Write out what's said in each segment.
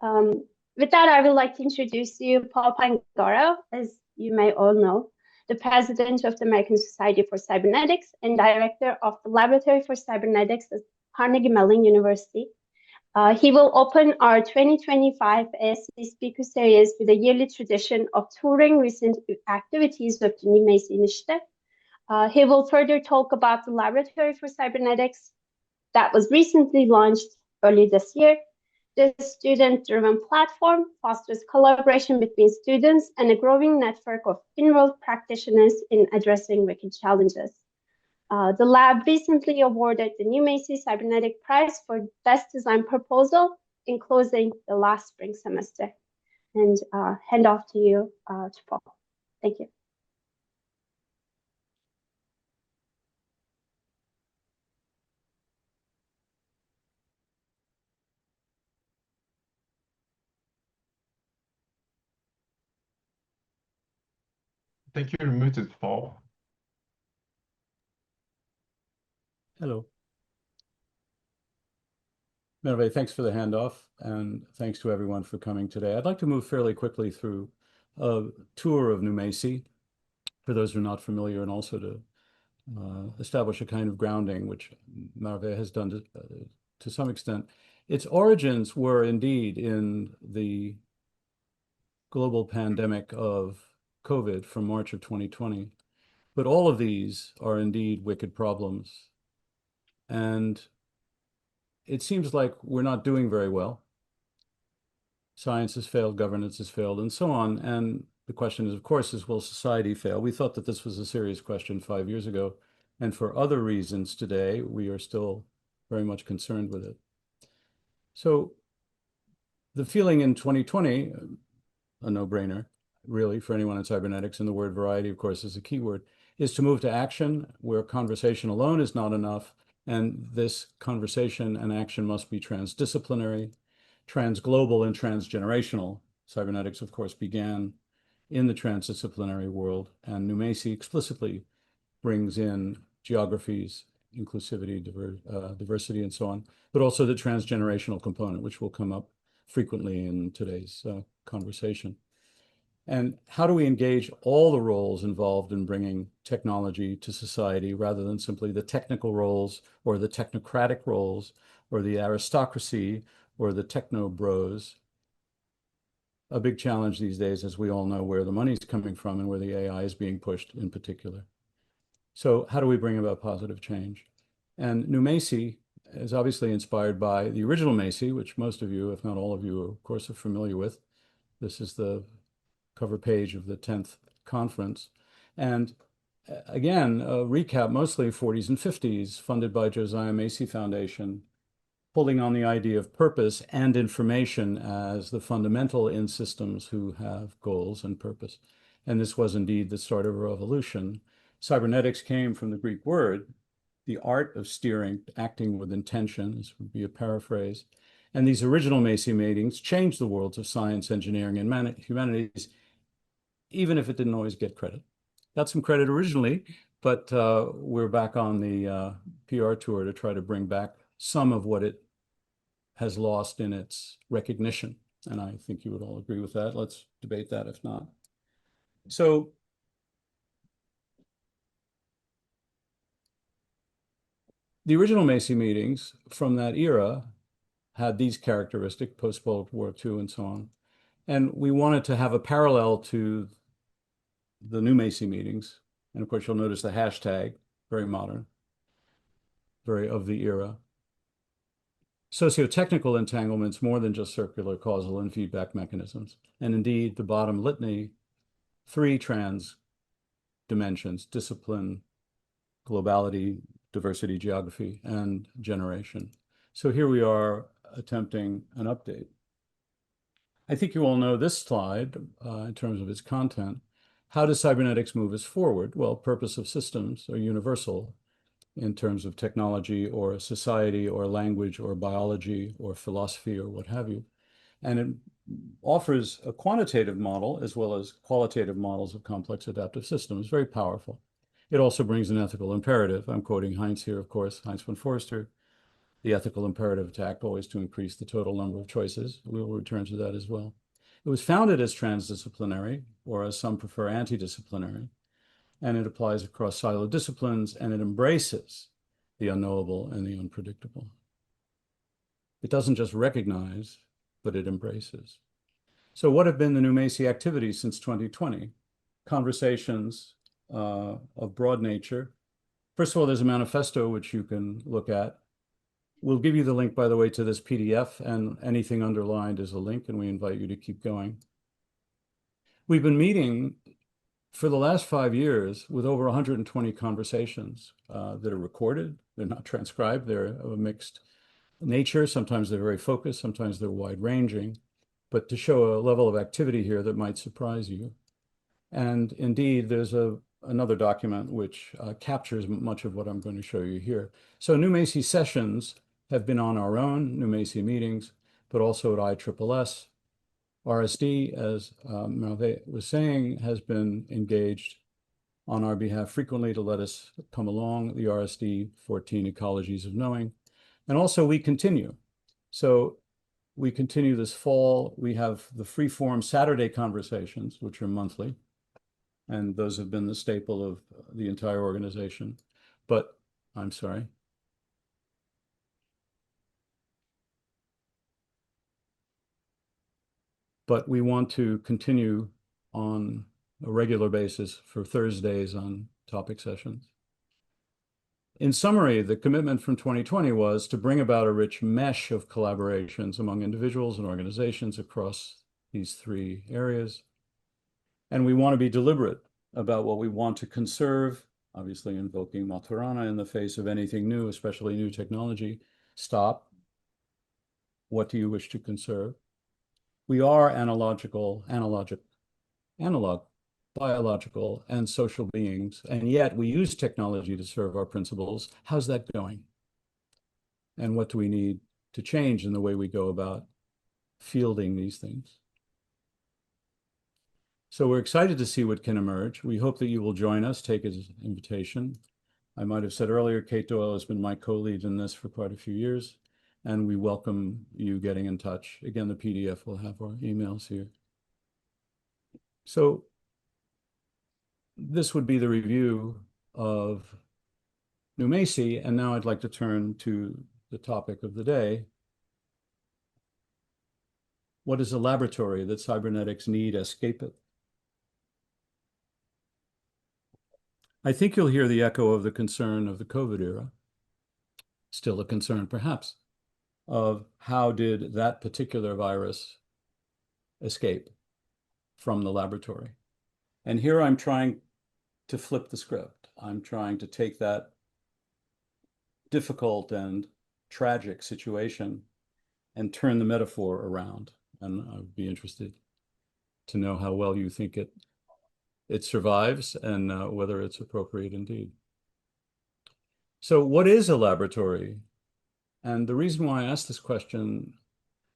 Um, with that, I would like to introduce you Paul Pangaro, as you may all know, the president of the American Society for Cybernetics and director of the Laboratory for Cybernetics at Carnegie Mellon University. He will open our 2025 ASC Speaker Series with a yearly tradition of touring recent activities of the New Macy Initiative. He will further talk about the Laboratory for Cybernetics that was recently launched early this year. This student-driven platform fosters collaboration between students and a growing network of enrolled practitioners in addressing wicked challenges. The lab recently awarded the New Macy Cybernetic Prize for Best Design Proposal in closing the last spring semester. And hand off to you, to Paul. Thank you. Thank you. You're muted, Paul. Hello. Merve, thanks for the handoff, and thanks to everyone for coming today. I'd like to move fairly quickly through a tour of New Macy, for those who are not familiar, and also to establish a kind of grounding, which Merve has done to some extent. Its origins were indeed in the global pandemic of COVID from March of 2020. But all of these are indeed wicked problems. And it seems like we're not doing very well. Science has failed, governance has failed, and so on. And the question is, of course, will society fail? We thought that this was a serious question 5 years ago. And for other reasons today, we are still very much concerned with it. So the feeling in 2020, a no-brainer, really, for anyone in cybernetics, and the word variety, of course, is a key word, is to move to action where conversation alone is not enough. And this conversation and action must be transdisciplinary, transglobal, and transgenerational. Cybernetics, of course, began in the transdisciplinary world, and New Macy explicitly brings in geographies, inclusivity, diversity, and so on, but also the transgenerational component, which will come up frequently in today's conversation. And how do we engage all the roles involved in bringing technology to society rather than simply the technical roles or the technocratic roles or the aristocracy or the techno bros? A big challenge these days, as we all know, where the money's coming from and where the AI is being pushed in particular. So how do we bring about positive change? And New Macy is obviously inspired by the original Macy, which most of you, if not all of you, of course, are familiar with. This is the cover page of the 10th conference. And again, a recap, mostly 40s and 50s, funded by Josiah Macy Foundation, pulling on the idea of purpose and information as the fundamental in systems who have goals and purpose. And this was indeed the start of a revolution. Cybernetics came from the Greek word, the art of steering, acting with intention, this would be a paraphrase. And these original Macy meetings changed the worlds of science, engineering, and humanities, even if it didn't always get credit. Got some credit originally, but we're back on the PR tour to try to bring back some of what it has lost in its recognition. And I think you would all agree with that. Let's debate that if not. So the original Macy meetings from that era had these characteristics, post-World War II and so on. And we wanted to have a parallel to the new Macy meetings. And of course, you'll notice the hashtag, very modern, very of the era. Socio-technical entanglements more than just circular, causal, and feedback mechanisms. And indeed, the bottom litany, 3 trans dimensions: discipline, globality, diversity, geography, and generation. So here we are attempting an update. I think you all know this slide in terms of its content. How does cybernetics move us forward? Well, purpose of systems are universal in terms of technology or society or language or biology or philosophy or what have you. And it offers a quantitative model as well as qualitative models of complex adaptive systems, very powerful. It also brings an ethical imperative. I'm quoting Heinz here, of course, Heinz von Foerster. the ethical imperative to act always to increase the total number of choices. We will return to that as well. It was founded as transdisciplinary, or as some prefer, antidisciplinary, and it applies across siloed disciplines, and it embraces the unknowable and the unpredictable. It doesn't just recognize, but it embraces. So what have been the Newmacy activities since 2020? Conversations of broad nature. First of all, there's a manifesto which you can look at. We'll give you the link, by the way, to this PDF, and anything underlined is a link, and we invite you to keep going. We've been meeting for the last 5 years with over 120 conversations that are recorded. They're not transcribed. They're of a mixed nature. Sometimes they're very focused. Sometimes they're wide-ranging. But to show a level of activity here that might surprise you. And indeed, there's another document which captures much of what I'm going to show you here. So Newmacy sessions have been on our own, Newmacy meetings, but also at ISSS. RSD, as Merve was saying, has been engaged on our behalf frequently to let us come along, the RSD 14 Ecologies of Knowing. And also we continue. So we continue this fall. We have the free-form Saturday conversations, which are monthly. And those have been the staple of the entire organization. But I'm sorry. But we want to continue on a regular basis for Thursdays on topic sessions. In summary, the commitment from 2020 was to bring about a rich mesh of collaborations among individuals and organizations across these 3 areas. And we want to be deliberate about what we want to conserve, obviously invoking Maturana in the face of anything new, especially new technology. Stop. What do you wish to conserve? We are analog, biological, and social beings, and yet we use technology to serve our principles. How's that going? And what do we need to change in the way we go about fielding these things? So we're excited to see what can emerge. We hope that you will join us, take his invitation. I might have said earlier, Kate Doyle has been my co-lead in this for quite a few years, and we welcome you getting in touch. Again, the PDF will have our emails here. So this would be the review of Newmacy, and now I'd like to turn to the topic of the day. What is a laboratory that cybernetics need escape it? I think you'll hear the echo of the concern of the COVID era, still a concern perhaps, of how did that particular virus escape from the laboratory? And here I'm trying to flip the script. I'm trying to take that difficult and tragic situation and turn the metaphor around. And I'd be interested to know how well you think it survives and whether it's appropriate indeed. So what is a laboratory? And the reason why I ask this question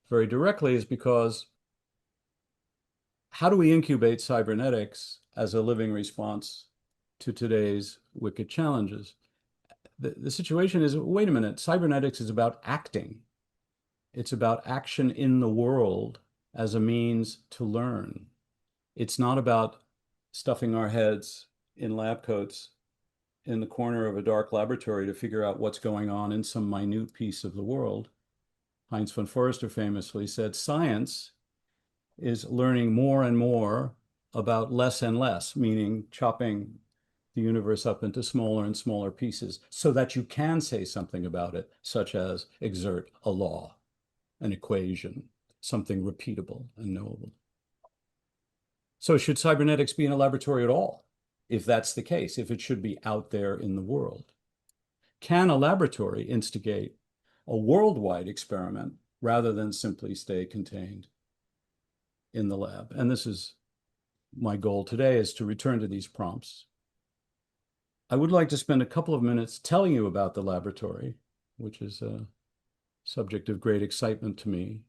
very directly is because how do we incubate cybernetics as a living response to today's wicked challenges? The situation is, wait a minute, cybernetics is about acting. It's about action in the world as a means to learn. It's not about stuffing our heads in lab coats in the corner of a dark laboratory to figure out what's going on in some minute piece of the world. Heinz von Foerster famously said, science is learning more and more about less and less, meaning chopping the universe up into smaller and smaller pieces so that you can say something about it, such as exert a law, an equation, something repeatable and knowable. So should cybernetics be in a laboratory at all? If that's the case, if it should be out there in the world? Can a laboratory instigate a worldwide experiment rather than simply stay contained in the lab? And this is my goal today, is to return to these prompts. I would like to spend a couple of minutes telling you about the laboratory, which is a subject of great excitement to me.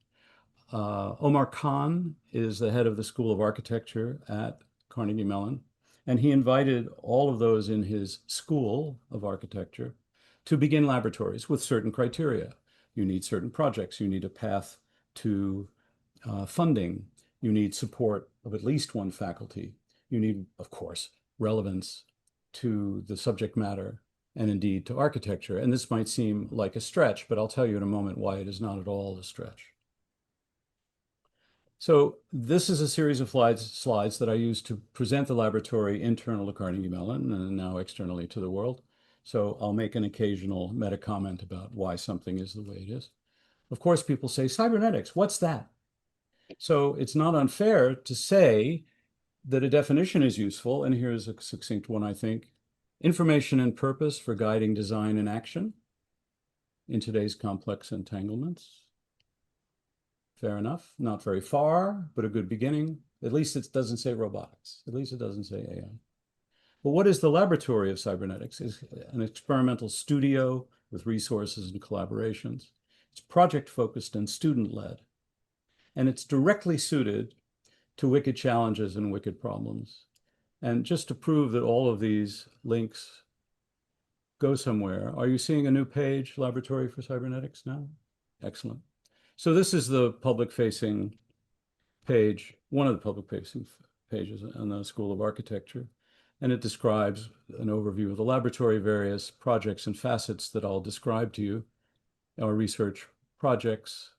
Omar Khan is the head of the School of Architecture at Carnegie Mellon, and he invited all of those in his School of Architecture to begin laboratories with certain criteria. You need certain projects. You need a path to funding. You need support of at least one faculty. You need, of course, relevance to the subject matter and indeed to architecture. And this might seem like a stretch, but I'll tell you in a moment why it is not at all a stretch. So this is a series of slides that I use to present the laboratory internal to Carnegie Mellon and now externally to the world. So I'll make an occasional meta comment about why something is the way it is. Of course, people say, cybernetics, what's that? So it's not unfair to say that a definition is useful, and here's a succinct one, I think. Information and purpose for guiding design and action in today's complex entanglements. Fair enough, not very far, but a good beginning. At least it doesn't say robotics. At least it doesn't say AI. But what is the laboratory of cybernetics? It's an experimental studio with resources and collaborations. It's project-focused and student-led. And it's directly suited to wicked challenges and wicked problems. And just to prove that all of these links go somewhere, are you seeing a new page, Laboratory for Cybernetics now? Excellent. So this is the public-facing page, one of the public-facing pages on the School of Architecture. And it describes an overview of the laboratory, various projects and facets that I'll describe to you, our research projects,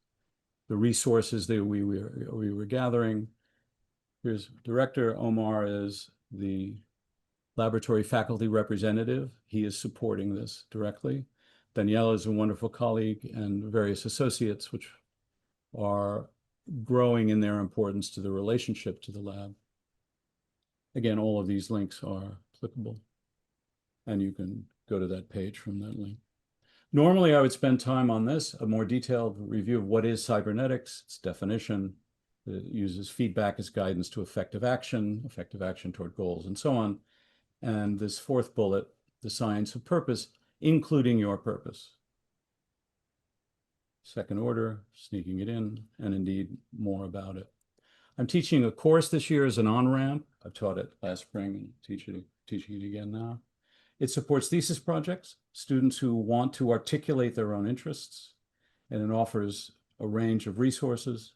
the resources that we were gathering. Here's director. Omar is the laboratory faculty representative. He is supporting this directly. Danielle is a wonderful colleague and various associates, which are growing in their importance to the relationship to the lab. Again, all of these links are applicable, and you can go to that page from that link. Normally, I would spend time on this, a more detailed review of what is cybernetics, its definition. It uses feedback as guidance to effective action toward goals, and so on. And this fourth bullet, the science of purpose, including your purpose. Second order, sneaking it in, and indeed more about it. I'm teaching a course this year as an on-ramp. I've taught it last spring and teaching it again now. It supports thesis projects, students who want to articulate their own interests, and it offers a range of resources.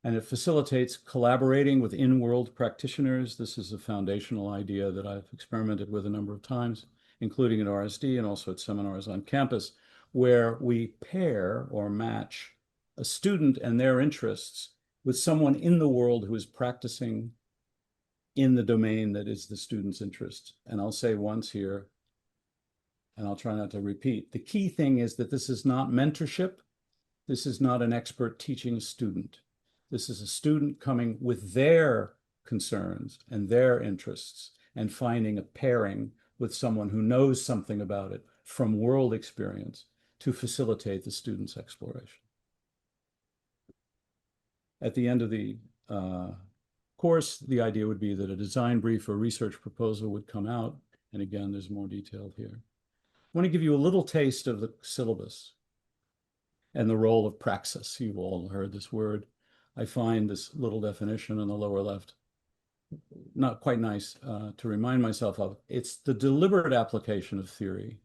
And it facilitates collaborating with in-world practitioners. This is a foundational idea that I've experimented with a number of times, including at RSD and also at seminars on campus, where we pair or match a student and their interests with someone in the world who is practicing in the domain that is the student's interest. And I'll say once here, and I'll try not to repeat, the key thing is that this is not mentorship. This is not an expert teaching a student. This is a student coming with their concerns and their interests and finding a pairing with someone who knows something about it from world experience to facilitate the student's exploration. At the end of the course, the idea would be that a design brief or research proposal would come out. And again, there's more detail here. I want to give you a little taste of the syllabus and the role of praxis. You've all heard this word. I find this little definition on the lower left not quite nice to remind myself of. It's the deliberate application of theory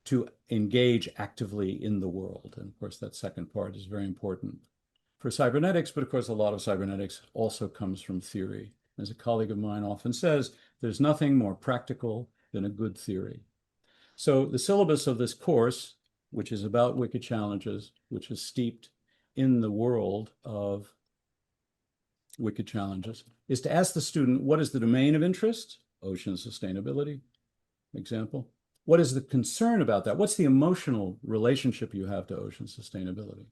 to engage actively in the world. And of course, that second part is very important for cybernetics, but of course, a lot of cybernetics also comes from theory. As a colleague of mine often says, there's nothing more practical than a good theory. So the syllabus of this course, which is about wicked challenges, which is steeped in the world of wicked challenges, is to ask the student, what is the domain of interest? Ocean sustainability, example. What is the concern about that? What's the emotional relationship you have to ocean sustainability?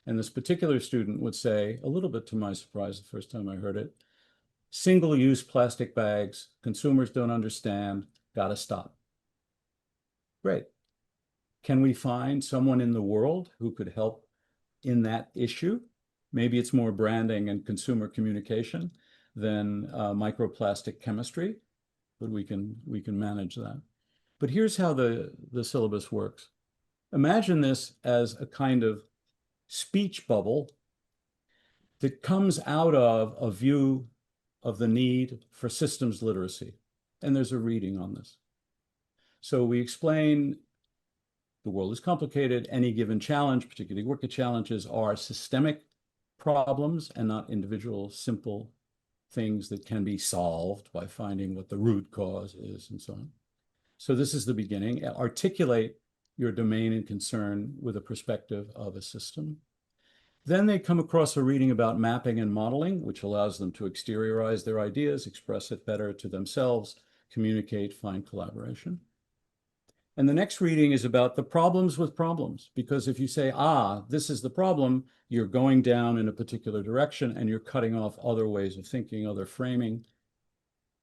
And this particular student would say, a little bit to my surprise the first time I heard it, single-use plastic bags, consumers don't understand, gotta stop. Great. Can we find someone in the world who could help in that issue? Maybe it's more branding and consumer communication than microplastic chemistry, but we can manage that. But here's how the syllabus works. Imagine this as a kind of speech bubble that comes out of a view of the need for systems literacy. And there's a reading on this. So we explain the world is complicated. Any given challenge, particularly wicked challenges, are systemic problems and not individual simple things that can be solved by finding what the root cause is and so on. So this is the beginning. Articulate your domain and concern with a perspective of a system. Then they come across a reading about mapping and modeling, which allows them to exteriorize their ideas, express it better to themselves, communicate, find collaboration. And the next reading is about the problems with problems, because if you say, this is the problem, you're going down in a particular direction and you're cutting off other ways of thinking, other framing,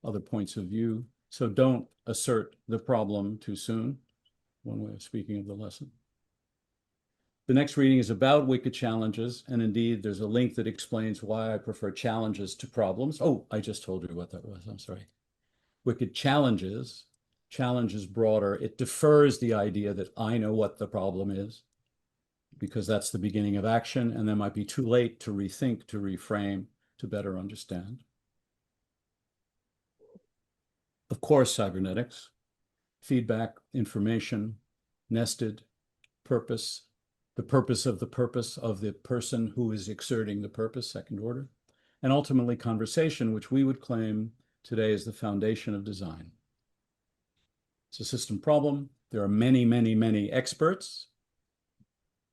other points of view. So don't assert the problem too soon, one way of speaking of the lesson. The next reading is about wicked challenges, and indeed there's a link that explains why I prefer challenges to problems. Oh, I just told you what that was, I'm sorry. Wicked challenges. Challenge is broader. It defers the idea that I know what the problem is, because that's the beginning of action, and then might be too late to rethink, to reframe, to better understand. Of course, cybernetics, feedback, information, nested, purpose, the purpose of the person who is exerting the purpose, second order, and ultimately conversation, which we would claim today is the foundation of design. It's a system problem. There are many, many, many experts.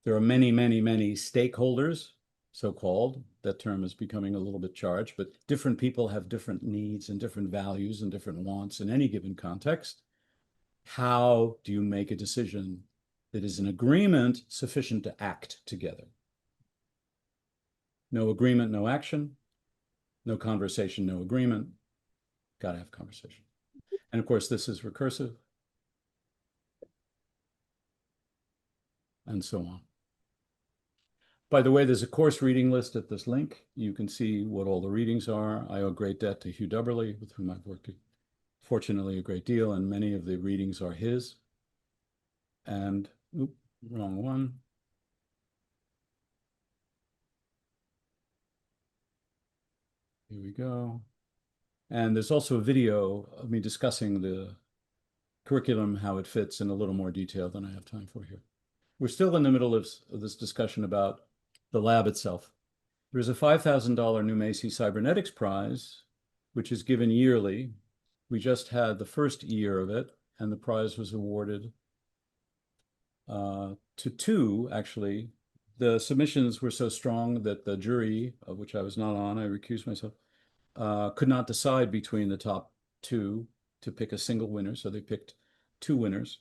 There are many, many, many stakeholders, so-called. That term is becoming a little bit charged, but different people have different needs and different values and different wants in any given context. How do you make a decision that is an agreement sufficient to act together? No agreement, no action. No conversation, no agreement. Got to have conversation. And of course, this is recursive. And so on. By the way, there's a course reading list at this link. You can see what all the readings are. I owe a great debt to Hugh Dubberly, with whom I've worked fortunately a great deal, and many of the readings are his. And, wrong one. Here we go. And there's also a video of me discussing the curriculum, how it fits in a little more detail than I have time for here. We're still in the middle of this discussion about the lab itself. There's a $5,000 New Macy Cybernetics Prize, which is given yearly. We just had the first year of it, and the prize was awarded to two, actually. The submissions were so strong that the jury, of which I was not on, I recused myself, could not decide between the top two to pick a single winner, so they picked two winners.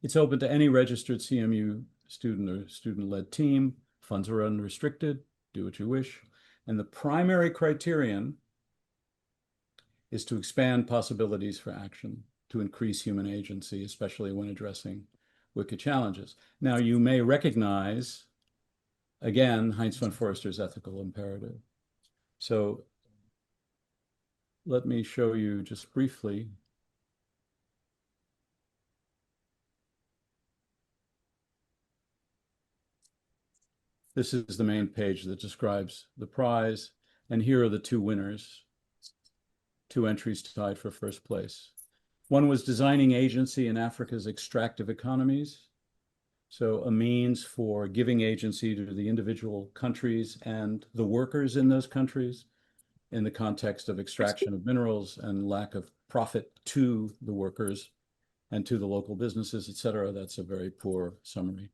It's open to any registered CMU student or student-led team. Funds are unrestricted, do what you wish. And the primary criterion is to expand possibilities for action, to increase human agency, especially when addressing wicked challenges. Now, you may recognize, again, Heinz von Foerster's ethical imperative. So let me show you just briefly. This is the main page that describes the prize. And here are the two winners, two entries tied for first place. One was designing agency in Africa's extractive economies. So a means for giving agency to the individual countries and the workers in those countries in the context of extraction of minerals and lack of profit to the workers and to the local businesses, et cetera. That's a very poor summary.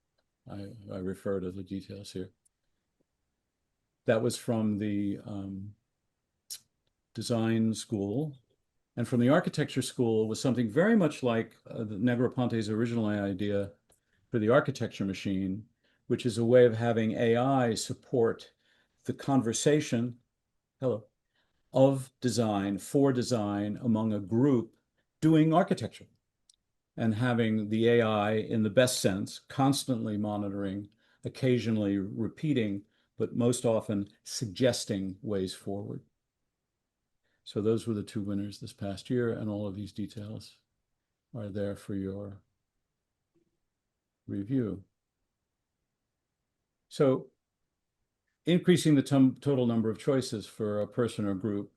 I refer to the details here. That was from the design school. And from the architecture school was something very much like Negroponte's original idea for the architecture machine, which is a way of having AI support the conversation, of design for design among a group doing architecture, and having the AI, in the best sense, constantly monitoring, occasionally repeating, but most often suggesting ways forward. So those were the two winners this past year, and all of these details are there for your review. So increasing the total number of choices for a person or group,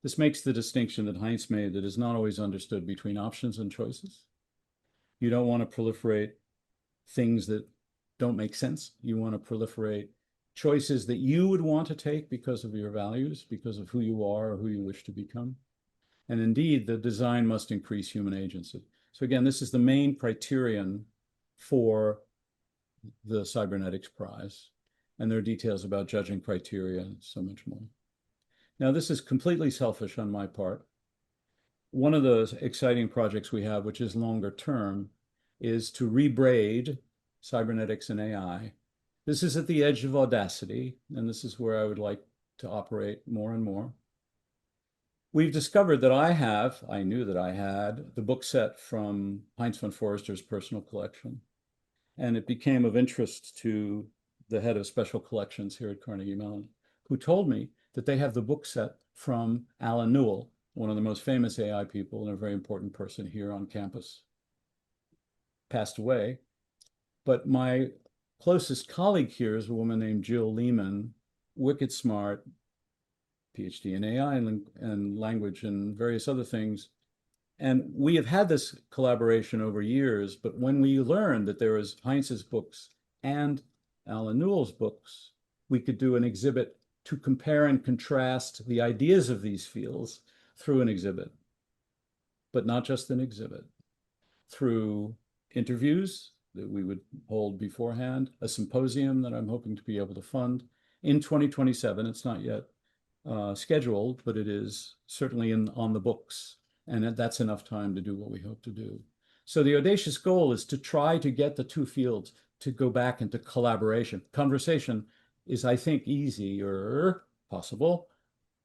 this makes the distinction that Heinz made that is not always understood between options and choices. You don't want to proliferate things that don't make sense. You want to proliferate choices that you would want to take because of your values, because of who you are or who you wish to become. And indeed, the design must increase human agency. So again, this is the main criterion for the Cybernetics Prize. And there are details about judging criteria and so much more. Now, this is completely selfish on my part. One of those exciting projects we have, which is longer term, is to rebraid cybernetics and AI. This is at the edge of audacity, and this is where I would like to operate more and more. We've discovered that I knew that I had the book set from Heinz von Foerster's personal collection, and it became of interest to the head of special collections here at Carnegie Mellon, who told me that they have the book set from Alan Newell, one of the most famous AI people and a very important person here on campus. Passed away. But my closest colleague here is a woman named Jill Lehman, wicked smart, PhD in AI and language and various other things. And we have had this collaboration over years, but when we learned that there was Heinz's books and Alan Newell's books, we could do an exhibit to compare and contrast the ideas of these fields through an exhibit, but not just an exhibit, through interviews that we would hold beforehand, a symposium that I'm hoping to be able to fund in 2027. It's not yet scheduled, but it is certainly on the books. And that's enough time to do what we hope to do. So the audacious goal is to try to get the two fields to go back into collaboration. Conversation is, I think, easier, possible,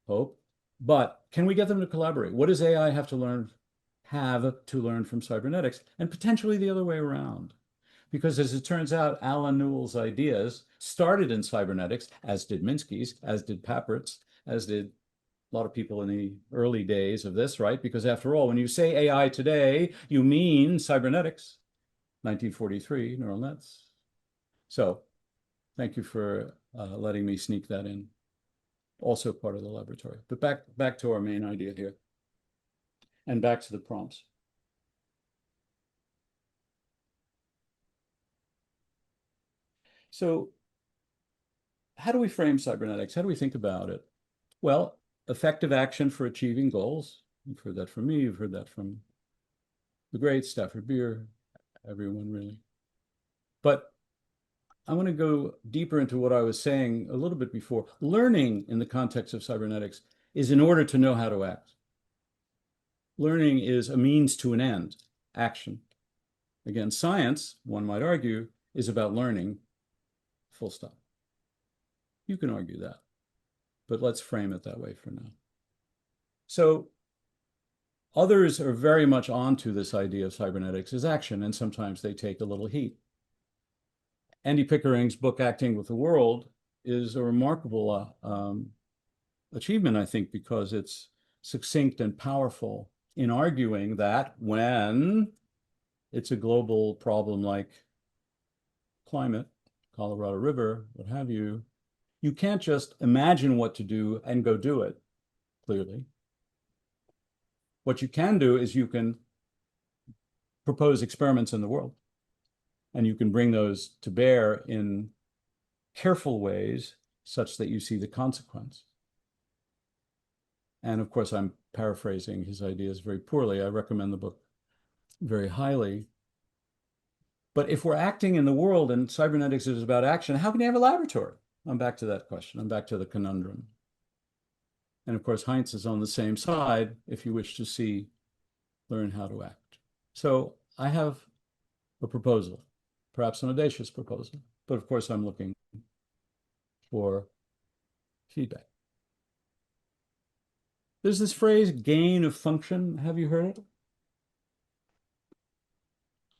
hope, but can we get them to collaborate? What does AI have to learn from cybernetics, and potentially the other way around? Because as it turns out, Alan Newell's ideas started in cybernetics, as did Minsky's, as did Papert's, as did a lot of people in the early days of this, right? Because after all, when you say AI today, you mean cybernetics, 1943, neural nets. So thank you for letting me sneak that in. Also part of the laboratory. But back to our main idea here. And back to the prompts. So how do we frame cybernetics? How do we think about it? Well, effective action for achieving goals. You've heard that from me. You've heard that from the great Stafford Beer, everyone really. But I want to go deeper into what I was saying a little bit before. Learning in the context of cybernetics is in order to know how to act. Learning is a means to an end, action. Again, science, one might argue, is about learning, full stop. You can argue that, but let's frame it that way for now. So others are very much onto this idea of cybernetics as action, and sometimes they take a little heat. Andy Pickering's book, Acting with the World, is a remarkable achievement, I think, because it's succinct and powerful in arguing that when it's a global problem like climate, Colorado River, what have you, you can't just imagine what to do and go do it, clearly. What you can do is you can propose experiments in the world, and you can bring those to bear in careful ways such that you see the consequence. And of course, I'm paraphrasing his ideas very poorly. I recommend the book very highly. But if we're acting in the world and cybernetics is about action, how can you have a laboratory? I'm back to that question. I'm back to the conundrum. And of course, Heinz is on the same side if you wish to learn how to act. So I have a proposal, perhaps an audacious proposal, but of course I'm looking for feedback. There's this phrase, gain of function. Have you heard it?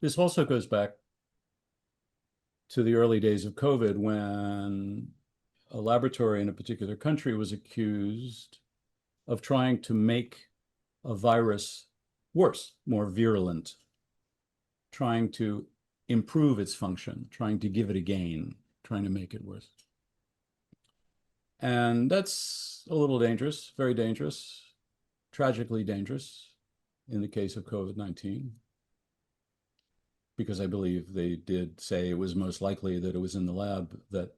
This also goes back to the early days of COVID, when a laboratory in a particular country was accused of trying to make a virus worse, more virulent, trying to improve its function, trying to give it a gain, trying to make it worse. And that's a little dangerous, very dangerous, tragically dangerous in the case of COVID-19. because I believe they did say it was most likely that it was in the lab that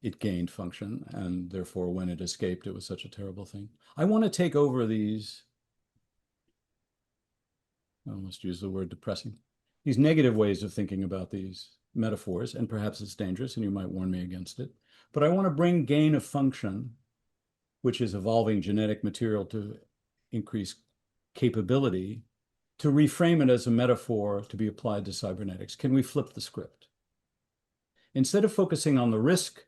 it gained function, and therefore when it escaped, it was such a terrible thing. I want to take over these, I almost use the word depressing, these negative ways of thinking about these metaphors, and perhaps it's dangerous, and you might warn me against it. But I want to bring gain of function, which is evolving genetic material to increase capability, to reframe it as a metaphor to be applied to cybernetics. Can we flip the script? Instead of focusing on the risk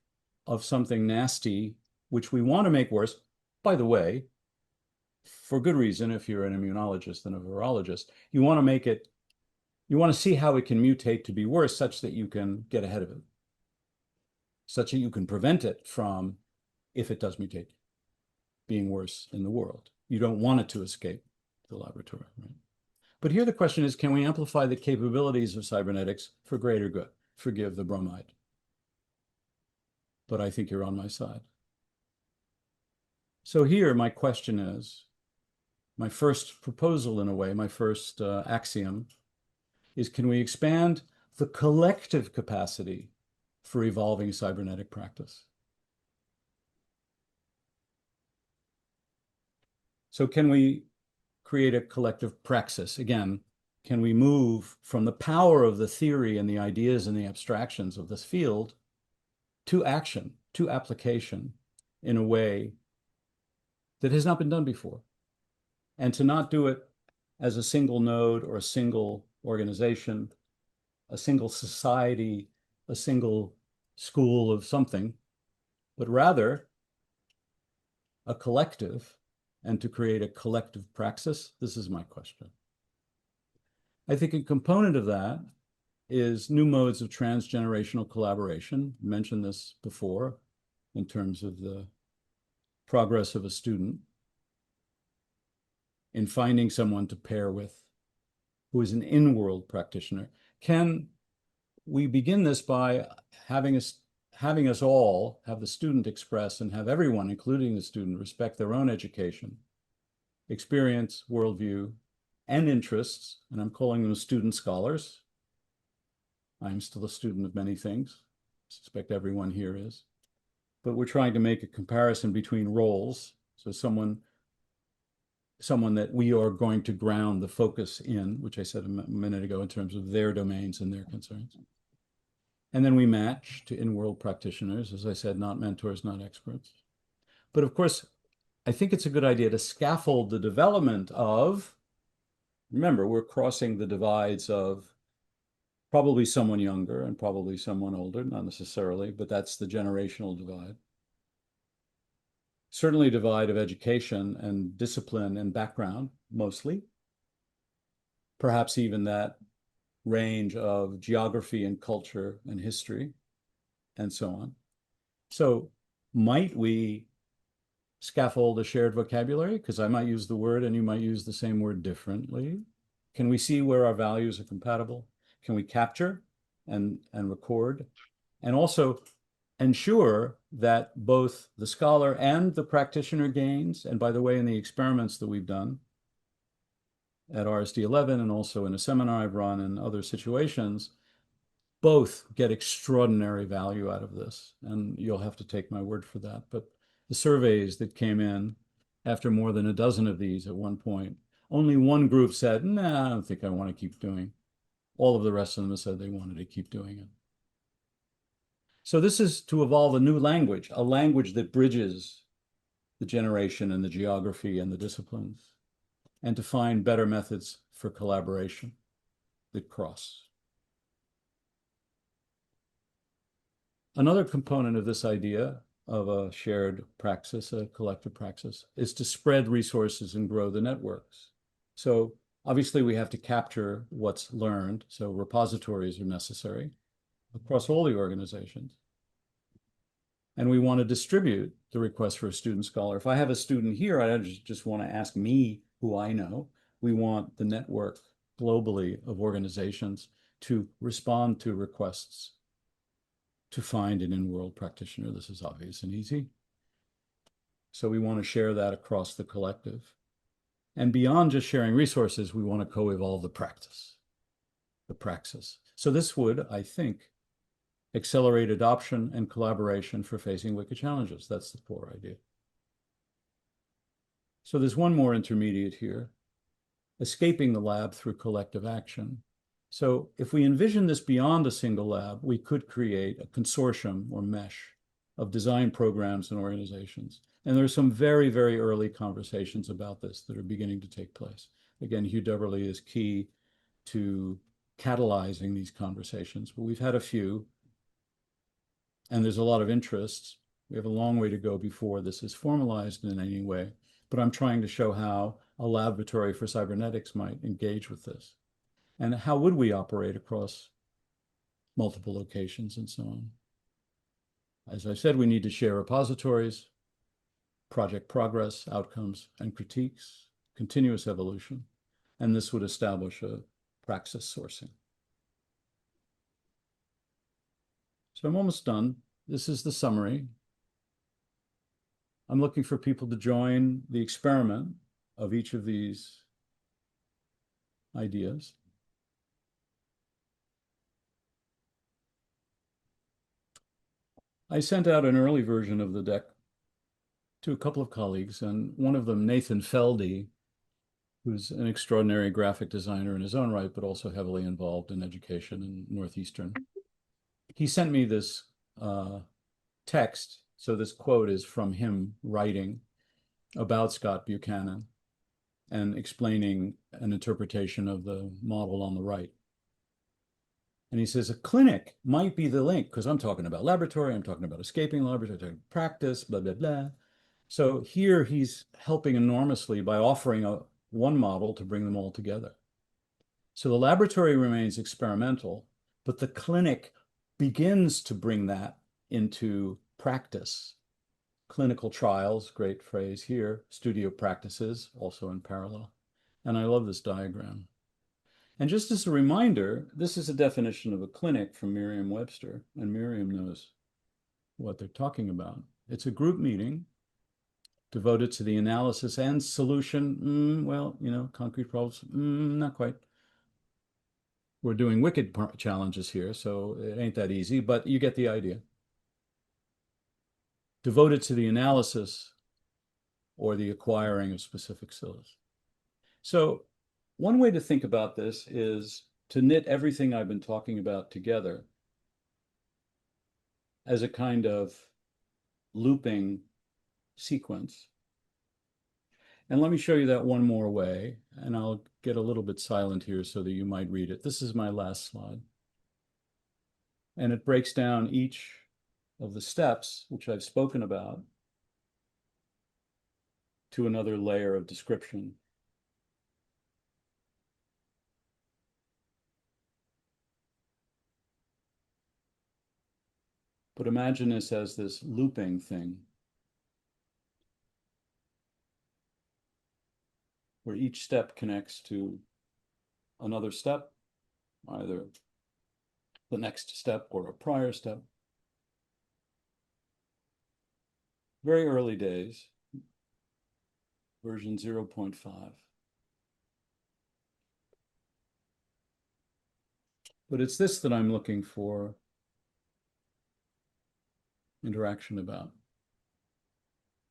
of something nasty, which we want to make worse, by the way, for good reason, if you're an immunologist and a virologist, you want to make it, you want to see how it can mutate to be worse such that you can get ahead of it, such that you can prevent it from, if it does mutate, being worse in the world. You don't want it to escape the laboratory, right? But here the question is, can we amplify the capabilities of cybernetics for greater good? Forgive the bromide. But I think you're on my side. So here my question is, my first proposal in a way, my first axiom is, can we expand the collective capacity for evolving cybernetic practice? So can we create a collective praxis? Again, can we move from the power of the theory and the ideas and the abstractions of this field to action, to application in a way that has not been done before? And to not do it as a single node or a single organization, a single society, a single school of something, but rather a collective, and to create a collective praxis. This is my question. I think a component of that is new modes of transgenerational collaboration. I mentioned this before in terms of the progress of a student in finding someone to pair with who is an in-world practitioner. Can we begin this by having us all, have the student express and have everyone, including the student, respect their own education, experience, worldview, and interests, and I'm calling them student scholars. I'm still a student of many things. I suspect everyone here is. But we're trying to make a comparison between roles. So someone that we are going to ground the focus in, which I said a minute ago in terms of their domains and their concerns. And then we match to in-world practitioners, as I said, not mentors, not experts. But of course, I think it's a good idea to scaffold the development of, remember, we're crossing the divides of probably someone younger and probably someone older, not necessarily, but that's the generational divide. Certainly divide of education and discipline and background, mostly. Perhaps even that range of geography and culture and history and so on. So might we scaffold a shared vocabulary? Because I might use the word and you might use the same word differently. Can we see where our values are compatible? Can we capture and record? And also ensure that both the scholar and the practitioner gains, and by the way, in the experiments that we've done at RSD 11 and also in a seminar I've run and other situations, both get extraordinary value out of this. And you'll have to take my word for that. But the surveys that came in after more than a dozen of these at one point, only one group said, nah, I don't think I want to keep doing. All of the rest of them said they wanted to keep doing it. So this is to evolve a new language, a language that bridges the generation and the geography and the disciplines, and to find better methods for collaboration that cross. Another component of this idea of a shared praxis, a collective praxis, is to spread resources and grow the networks. So obviously we have to capture what's learned, so repositories are necessary across all the organizations. And we want to distribute the request for a student scholar. If I have a student here, I don't just want to ask me who I know. We want the network globally of organizations to respond to requests to find an in-world practitioner. This is obvious and easy. So we want to share that across the collective. And beyond just sharing resources, we want to co-evolve the practice. the praxis. So this would, I think, accelerate adoption and collaboration for facing wicked challenges. That's the core idea. So there's one more intermediate here, escaping the lab through collective action. So if we envision this beyond a single lab, we could create a consortium or mesh of design programs and organizations. And there are some very, very early conversations about this that are beginning to take place. Again, Hugh Dubberly is key to catalyzing these conversations, but we've had a few, and there's a lot of interest. We have a long way to go before this is formalized in any way, but I'm trying to show how a laboratory for cybernetics might engage with this. And how would we operate across multiple locations and so on? As I said, we need to share repositories, project progress, outcomes, and critiques, continuous evolution, and this would establish a praxis sourcing. So I'm almost done. This is the summary. I'm looking for people to join the experiment of each of these ideas. I sent out an early version of the deck to a couple of colleagues, and one of them, Nathan Feldy, who's an extraordinary graphic designer in his own right, but also heavily involved in education in Northeastern. He sent me this text. So this quote is from him writing about Scott Buchanan and explaining an interpretation of the model on the right. And he says, a clinic might be the link, because I'm talking about laboratory, I'm talking about escaping laboratory, I'm talking practice, blah, blah, blah. So here he's helping enormously by offering one model to bring them all together. So the laboratory remains experimental, but the clinic begins to bring that into practice. Clinical trials, great phrase here, studio practices, also in parallel. And I love this diagram. And just as a reminder, this is a definition of a clinic from Merriam-Webster, and Merriam knows what they're talking about. It's a group meeting devoted to the analysis and solution. Well, you know, concrete problems, not quite. We're doing wicked challenges here, so it ain't that easy, but you get the idea. Devoted to the analysis or the acquiring of specific skills. So one way to think about this is to knit everything I've been talking about together as a kind of looping sequence. And let me show you that one more way, and I'll get a little bit silent here so that you might read it. This is my last slide. And it breaks down each of the steps, which I've spoken about, to another layer of description. But imagine this as this looping thing, where each step connects to another step, either the next step or a prior step. Very early days, version 0.5. But it's this that I'm looking for interaction about.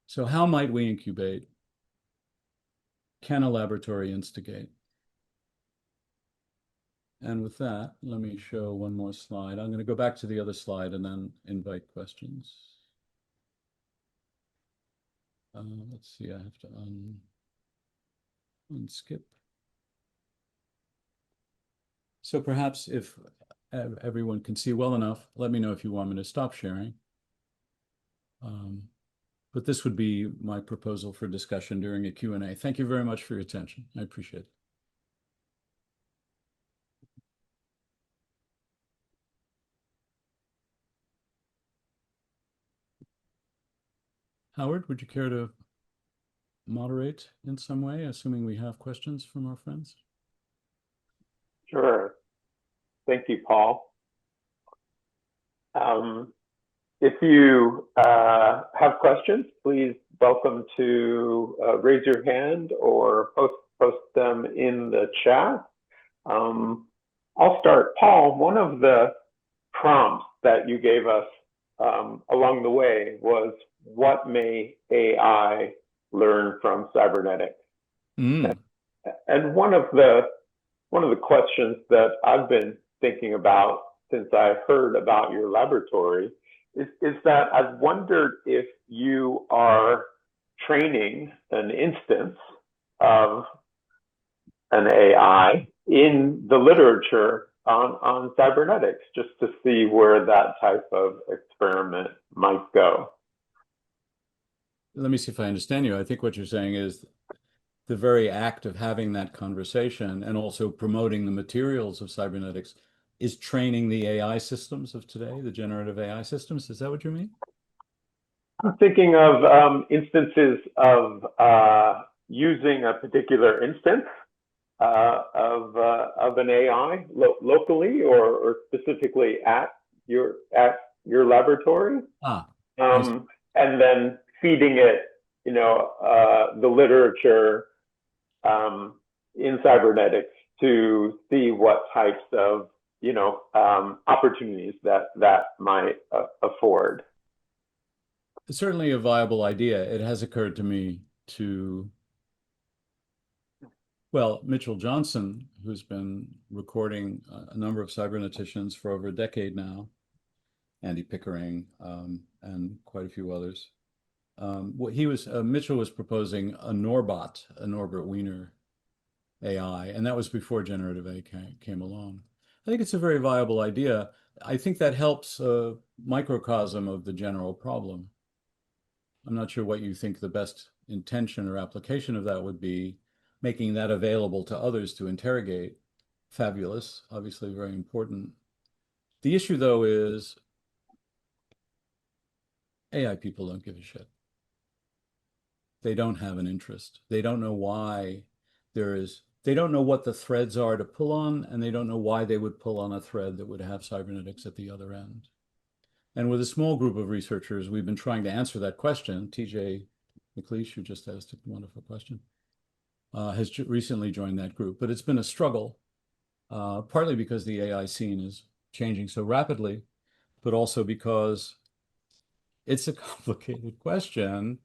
So how might we incubate? Can a laboratory instigate? And with that, let me show one more slide. I'm going to go back to the other slide and then invite questions. Let's see, I have to unskip. So perhaps if everyone can see well enough, let me know if you want me to stop sharing. But this would be my proposal for discussion during a Q&A. Thank you very much for your attention. I appreciate it. Howard, would you care to moderate in some way, assuming we have questions from our friends? Sure. Thank you, Paul. If you have questions, please welcome to raise your hand or post them in the chat. I'll start. Paul, one of the prompts that you gave us along the way was, what may AI learn from cybernetics? And one of the questions that I've been thinking about since I heard about your laboratory is that I've wondered if you are training an instance of an AI in the literature on cybernetics, just to see where that type of experiment might go. Let me see if I understand you. I think what you're saying is the very act of having that conversation and also promoting the materials of cybernetics is training the AI systems of today, the generative AI systems. Is that what you mean? I'm thinking of instances of using a particular instance of an AI locally or specifically at your laboratory, and then feeding it, the literature in cybernetics to see what types of opportunities that might afford. It's certainly a viable idea. It has occurred to me to, well, Mitchell Johnson, who's been recording a number of cyberneticians for over a decade now, Andy Pickering, and quite a few others. Mitchell was proposing a Norbot, a Norbert Wiener AI, and that was before generative AI came along. I think it's a very viable idea. I think that helps a microcosm of the general problem. I'm not sure what you think the best intention or application of that would be. Making that available to others to interrogate, fabulous, obviously very important. The issue, though, is AI people don't give a shit. They don't have an interest. They don't know why they don't know what the threads are to pull on, and they don't know why they would pull on a thread that would have cybernetics at the other end. And with a small group of researchers, we've been trying to answer that question. TJ McLeish, who just asked a wonderful question, has recently joined that group, but it's been a struggle, partly because the AI scene is changing so rapidly, but also because it's a complicated question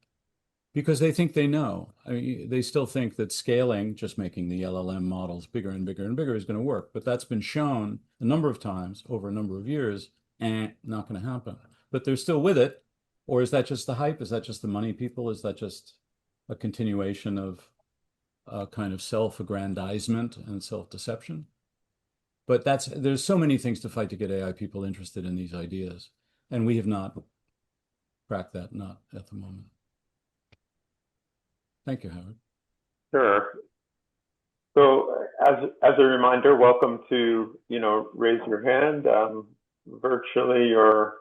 because they think they know. I mean, they still think that scaling, just making the LLM models bigger and bigger and bigger is going to work, but that's been shown a number of times over a number of years and not going to happen. But they're still with it, or is that just the hype? Is that just the money people? Is that just a continuation of kind of self-aggrandizement and self-deception? But there's so many things to fight to get AI people interested in these ideas, and we have not cracked that nut at the moment. Thank you, Howard. Sure. So as a reminder, welcome to raise your hand virtually or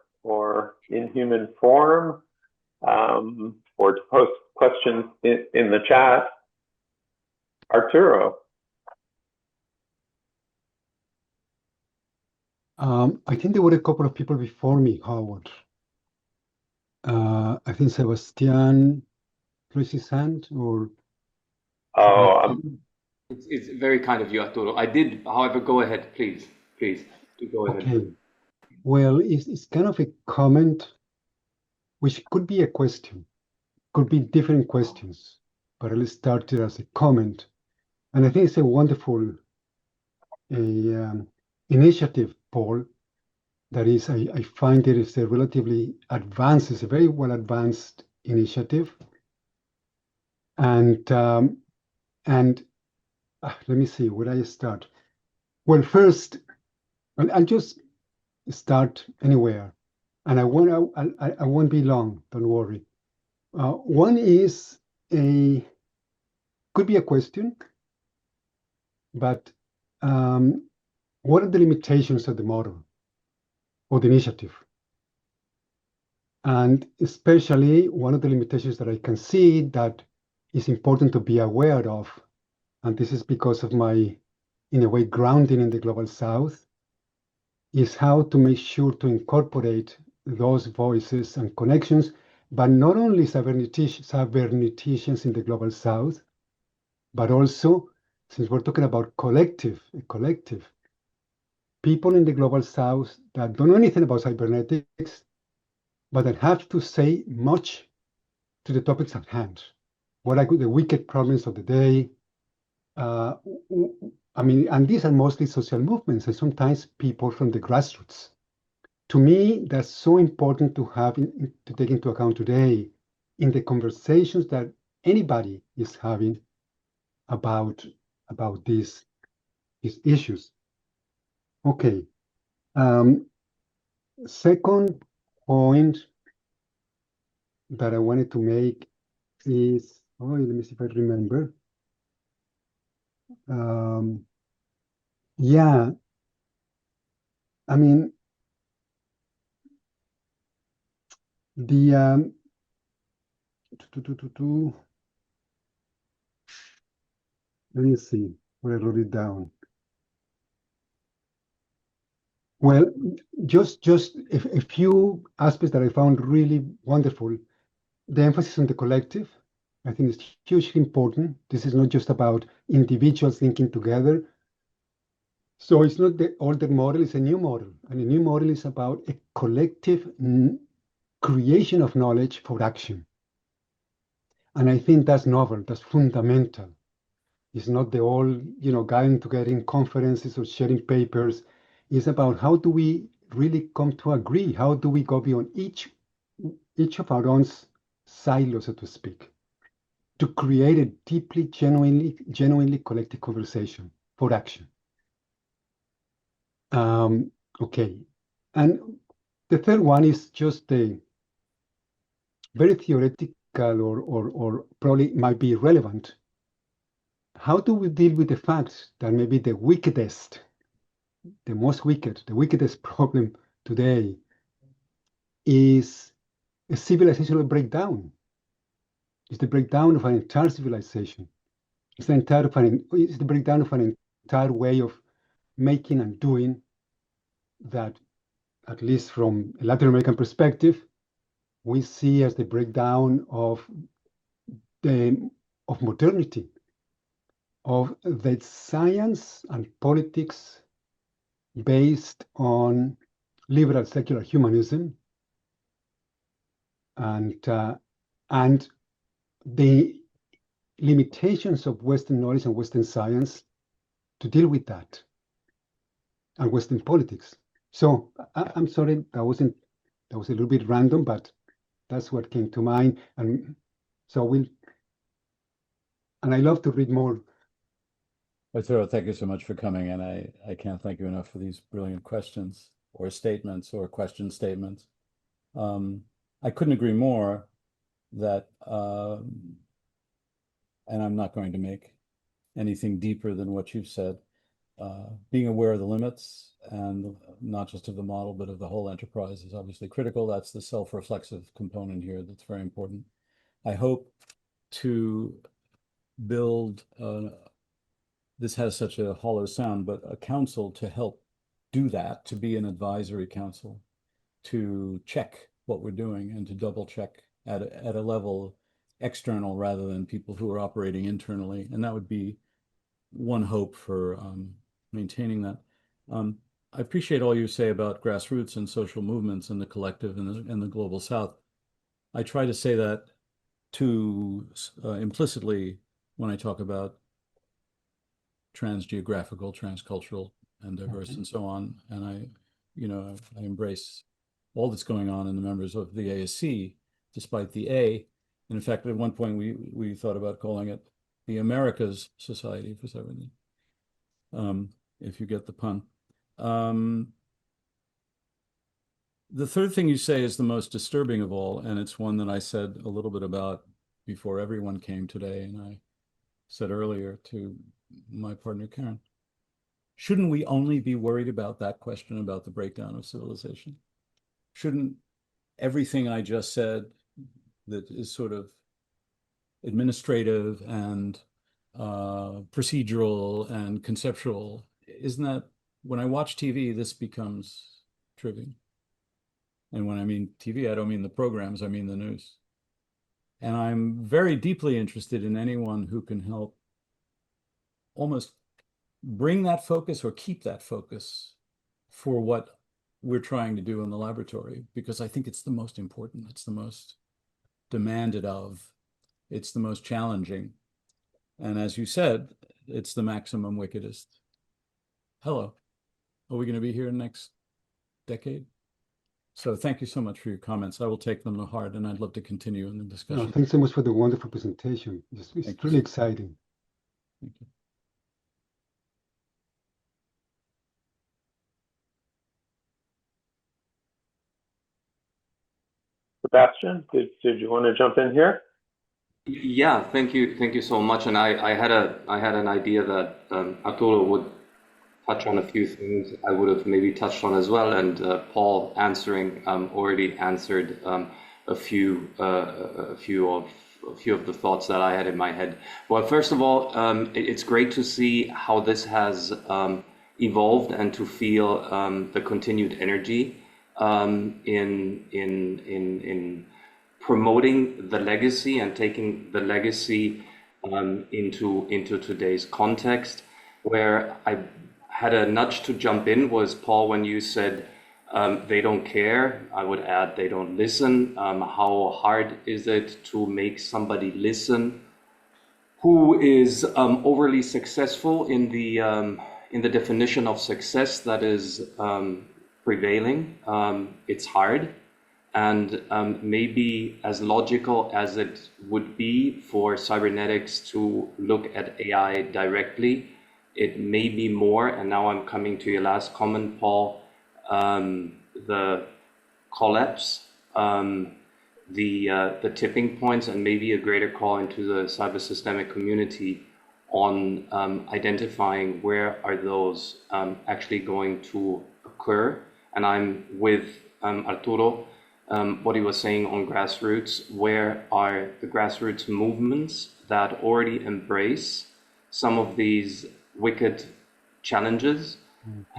in human form, or to post questions in the chat. Arturo. I think there were a couple of people before me, Howard. I think Sebastian raised his hand, or... It's very kind of you, Arturo. I did, however, go ahead, please. Please, do go ahead. Okay. Well, it's kind of a comment, which could be a question, could be different questions, but I'll start it as a comment. And I think it's a wonderful initiative, Paul. That is, I find it is a relatively advanced, it's a very well advanced initiative. And let me see, where I start? Well, first, I'll just start anywhere, and I won't be long. Don't worry. One is could be a question, but what are the limitations of the model or the initiative? And especially one of the limitations that I can see that is important to be aware of, and this is because of my, in a way, grounding in the Global South, is how to make sure to incorporate those voices and connections, but not only cyberneticians in the Global South, but also, since we're talking about a collective, people in the global south that don't know anything about cybernetics, but that have to say much to the topics at hand. What are the wicked problems of the day? I mean, and these are mostly social movements and sometimes people from the grassroots. To me, that's so important to have to take into account today in the conversations that anybody is having about these issues. Okay. Second point that I wanted to make is, let me see if I remember. Yeah, I mean, the let me see where I wrote it down. Well, just a few aspects that I found really wonderful. The emphasis on the collective, I think, is hugely important. This is not just about individuals linking together. So it's not the older model, it's a new model. And a new model is about a collective creation of knowledge for action. And I think that's novel, that's fundamental. It's not the old, gathering together in conferences or sharing papers. It's about how do we really come to agree? How do we go beyond each of our own silos, so to speak, to create a deeply, genuinely collective conversation for action? Okay. And the third one is just a very theoretical or probably might be irrelevant. How do we deal with the fact that maybe the wickedest problem today is a civilizational breakdown? It's the breakdown of an entire civilization. It's the breakdown of an entire way of making and doing that, at least from a Latin American perspective, we see as the breakdown of modernity, of the science and politics based on liberal secular humanism and the limitations of Western knowledge and Western science to deal with that, and Western politics. So I'm sorry, that was a little bit random, but that's what came to mind. And so I love to read more. Arturo, thank you so much for coming, and I can't thank you enough for these brilliant questions or statements or question statements. I couldn't agree more that, and I'm not going to make anything deeper than what you've said. Being aware of the limits, and not just of the model, but of the whole enterprise, is obviously critical. That's the self-reflexive component here that's very important. I hope to build, this has such a hollow sound, but a council to help do that, to be an advisory council, to check what we're doing and to double check at a level external rather than people who are operating internally. And that would be one hope for maintaining that. I appreciate all you say about grassroots and social movements and the collective in the global South. I try to say that too implicitly when I talk about transgeographical, transcultural, and diverse, and so on. And I embrace all that's going on in the members of the ASC, despite the A. And in fact, at one point we thought about calling it the Americas Society for Cybernetics, if you get the pun. The third thing you say is the most disturbing of all, and it's one that I said a little bit about before everyone came today, and I said earlier to my partner, Karen. Shouldn't we only be worried about that question about the breakdown of civilization? Shouldn't everything I just said that is sort of administrative and procedural and conceptual, isn't that, when I watch TV, this becomes trivial? And when I mean TV, I don't mean the programs, I mean the news. And I'm very deeply interested in anyone who can help almost bring that focus or keep that focus for what we're trying to do in the laboratory, because I think it's the most important, it's the most demanded of, it's the most challenging. And as you said, it's the maximum wickedest. Hello, are we going to be here next decade? So thank you so much for your comments. I will take them to heart, and I'd love to continue in the discussion. Thanks so much for the wonderful presentation. It's really exciting. Thank you. Sebastian, did you want to jump in here? Yeah, thank you so much. And I had an idea that Arturo would touch on a few things I would have maybe touched on as well, and Paul already answered a few of the thoughts that I had in my head. Well, first of all, it's great to see how this has evolved and to feel the continued energy in promoting the legacy and taking the legacy into today's context. Where I had a nudge to jump in was, Paul, when you said they don't care, I would add they don't listen. How hard is it to make somebody listen who is overly successful in the definition of success that is prevailing? It's hard. And maybe as logical as it would be for cybernetics to look at AI directly, it may be more, and now I'm coming to your last comment, Paul, the collapse, the tipping points, and maybe a greater call into the cyber systemic community on identifying where are those actually going to occur. And I'm with Arturo, what he was saying on grassroots. Where are the grassroots movements that already embrace some of these wicked challenges,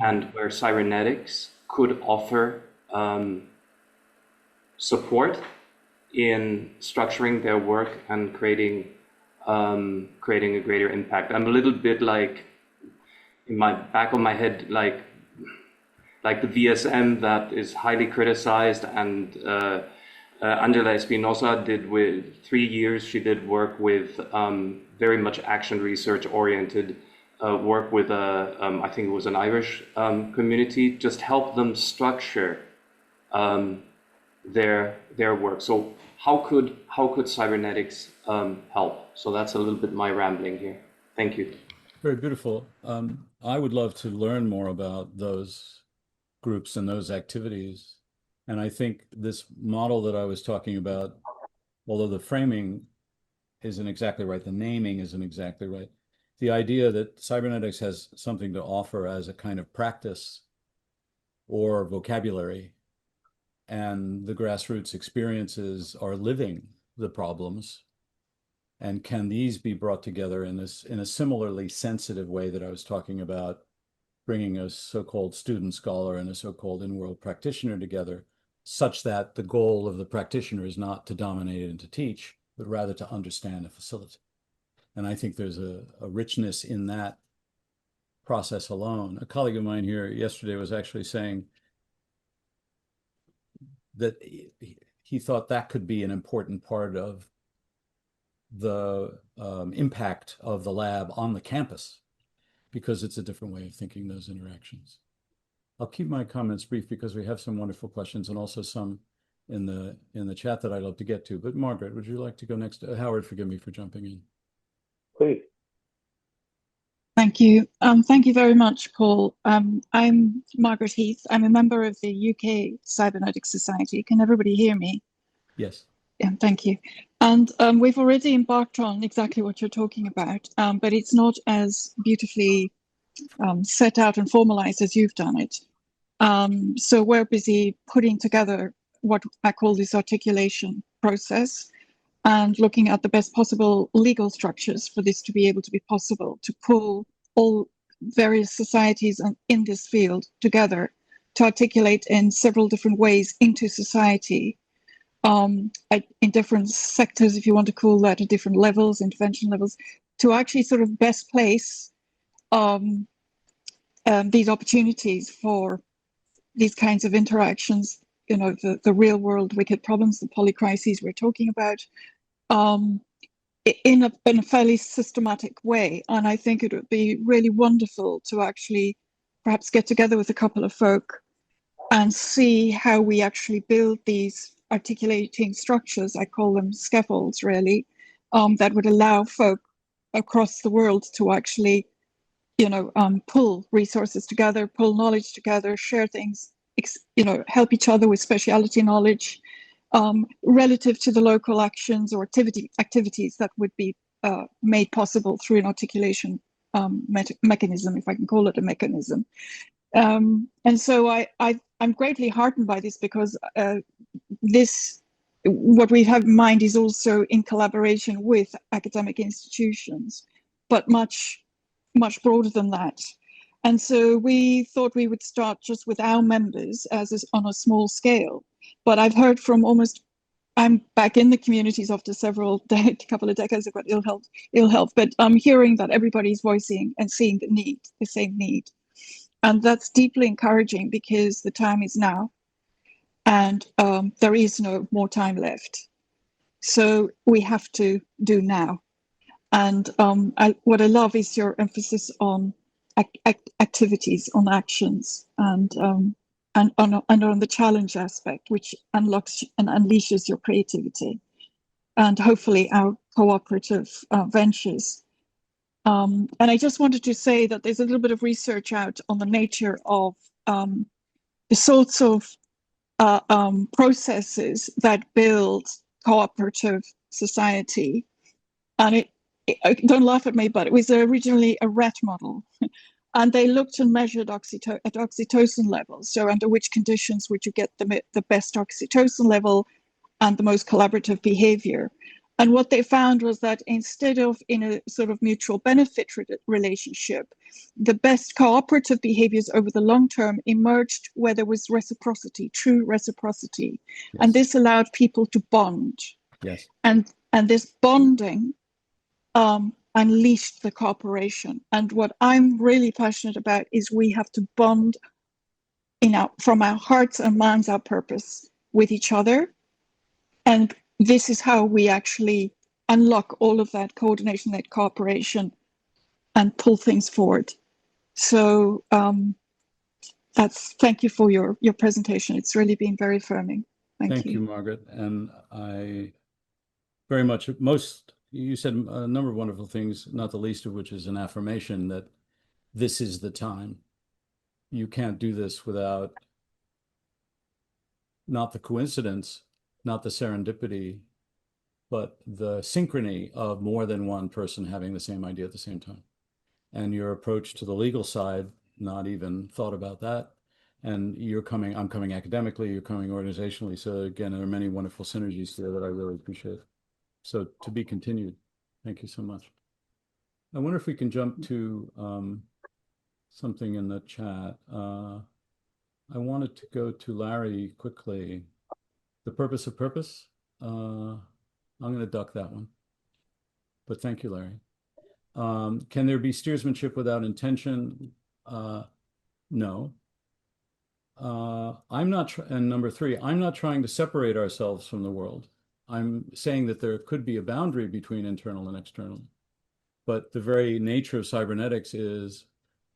and where cybernetics could offer support in structuring their work and creating a greater impact? I'm a little bit like, in my back of my head, like the VSM that is highly criticized, and Angela Espinosa did with 3 years, she did work with very much action research oriented work with I think it was an Irish community, just help them structure their work. So how could cybernetics help? So that's a little bit my rambling here. Thank you. Very beautiful. I would love to learn more about those groups and those activities. And I think this model that I was talking about, although the framing isn't exactly right, the naming isn't exactly right, the idea that cybernetics has something to offer as a kind of practice or vocabulary, and the grassroots experiences are living the problems. And can these be brought together in a similarly sensitive way that I was talking about, bringing a so-called student scholar and a so-called in-world practitioner together, such that the goal of the practitioner is not to dominate and to teach, but rather to understand and facilitate. And I think there's a richness in that process alone. A colleague of mine here yesterday was actually saying that he thought that could be an important part of the impact of the lab on the campus, because it's a different way of thinking those interactions. I'll keep my comments brief because we have some wonderful questions and also some in the chat that I'd love to get to. But Margaret, would you like to go next? Howard, forgive me for jumping in. Please. Thank you. Thank you very much, Paul. I'm Margaret Heath. I'm a member of the UK Cybernetics Society. Can everybody hear me? Yes. Yeah, thank you. And we've already embarked on exactly what you're talking about, but it's not as beautifully set out and formalized as you've done it. So we're busy putting together what I call this articulation process and looking at the best possible legal structures for this to be able to be possible, to pull all various societies in this field together to articulate in several different ways into society, in different sectors, if you want to call that, at different levels, intervention levels, to actually sort of best place these opportunities for these kinds of interactions, the real world wicked problems, the polycrises we're talking about, in a fairly systematic way. And I think it would be really wonderful to actually perhaps get together with a couple of folk and see how we actually build these articulating structures. I call them scaffolds, really, that would allow folk across the world to actually, pull resources together, pull knowledge together, share things, help each other with speciality knowledge, relative to the local actions or activities that would be made possible through an articulation mechanism, if I can call it a mechanism. And so I'm greatly heartened by this, because what we have in mind is also in collaboration with academic institutions, but much, much broader than that. And so we thought we would start just with our members on a small scale. But I've heard from I'm back in the communities after a couple of decades of ill health, but I'm hearing that everybody's voicing and seeing the same need. And that's deeply encouraging, because the time is now, and there is no more time left. So we have to do now. And what I love is your emphasis on activities, on actions, and on the challenge aspect, which unlocks and unleashes your creativity, and hopefully our cooperative ventures. And I just wanted to say that there's a little bit of research out on the nature of the sorts of processes that build cooperative society. And don't laugh at me, but it was originally a rat model. And they looked and measured at oxytocin levels. So under which conditions would you get the best oxytocin level and the most collaborative behavior? And what they found was that instead of in a sort of mutual benefit relationship, the best cooperative behaviors over the long term emerged where there was reciprocity, true reciprocity. Yes. And this allowed people to bond. Yes. And this bonding unleashed the cooperation. And what I'm really passionate about is we have to bond from our hearts and minds, our purpose, with each other. And this is how we actually unlock all of that coordination, that cooperation, and pull things forward. So thank you for your presentation. It's really been very affirming. Thank you, Margaret. And I very much, you said a number of wonderful things, not the least of which is an affirmation that this is the time. You can't do this without not the coincidence, not the serendipity, but the synchrony of more than one person having the same idea at the same time. And your approach to the legal side, not even thought about that. And I'm coming academically, you're coming organizationally. So again, there are many wonderful synergies there that I really appreciate. So to be continued. Thank you so much. I wonder if we can jump to something in the chat. I wanted to go to Larry quickly. The purpose of purpose. I'm going to duck that one. But thank you, Larry. Can there be steersmanship without intention? No. I'm not, and number 3, I'm not trying to separate ourselves from the world. I'm saying that there could be a boundary between internal and external. But the very nature of cybernetics is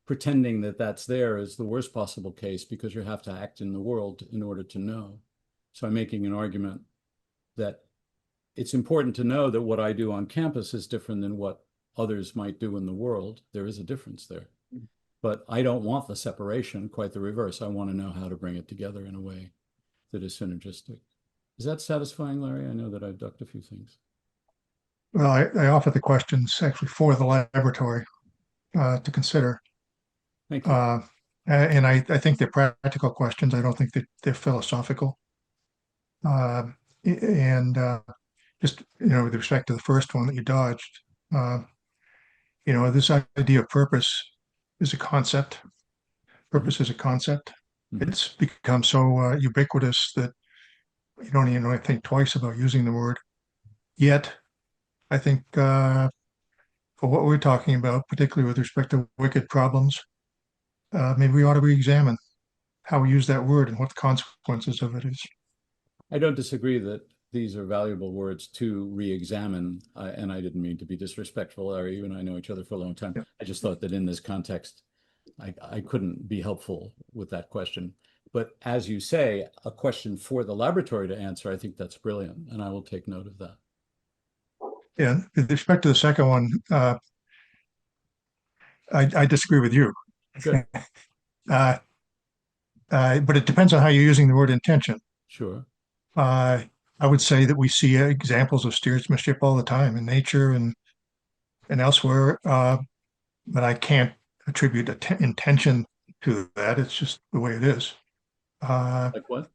pretending that that's there is the worst possible case, because you have to act in the world in order to know. So I'm making an argument that it's important to know that what I do on campus is different than what others might do in the world. There is a difference there. But I don't want the separation, quite the reverse. I want to know how to bring it together in a way that is synergistic. Is that satisfying, Larry? I know that I've ducked a few things. Well, I offer the questions actually for the laboratory to consider. Thank you. And I think they're practical questions. I don't think that they're philosophical. Just, with respect to the first one that you dodged, this idea of purpose is a concept. Purpose is a concept. Mm-hmm. It's become so ubiquitous that you don't even think twice about using the word. Yet, I think for what we're talking about, particularly with respect to wicked problems, maybe we ought to re-examine how we use that word and what the consequences of it is. I don't disagree that these are valuable words to re-examine, and I didn't mean to be disrespectful, Larry. You and I know each other for a long time. Yeah. I just thought that in this context, I couldn't be helpful with that question. But as you say, a question for the laboratory to answer, I think that's brilliant, and I will take note of that. Yeah, with respect to the second one, I disagree with you. Good. But it depends on how you're using the word intention. Sure. I would say that we see examples of steersmanship all the time in nature and elsewhere, but I can't attribute intention to that. It's just the way it is. Like what?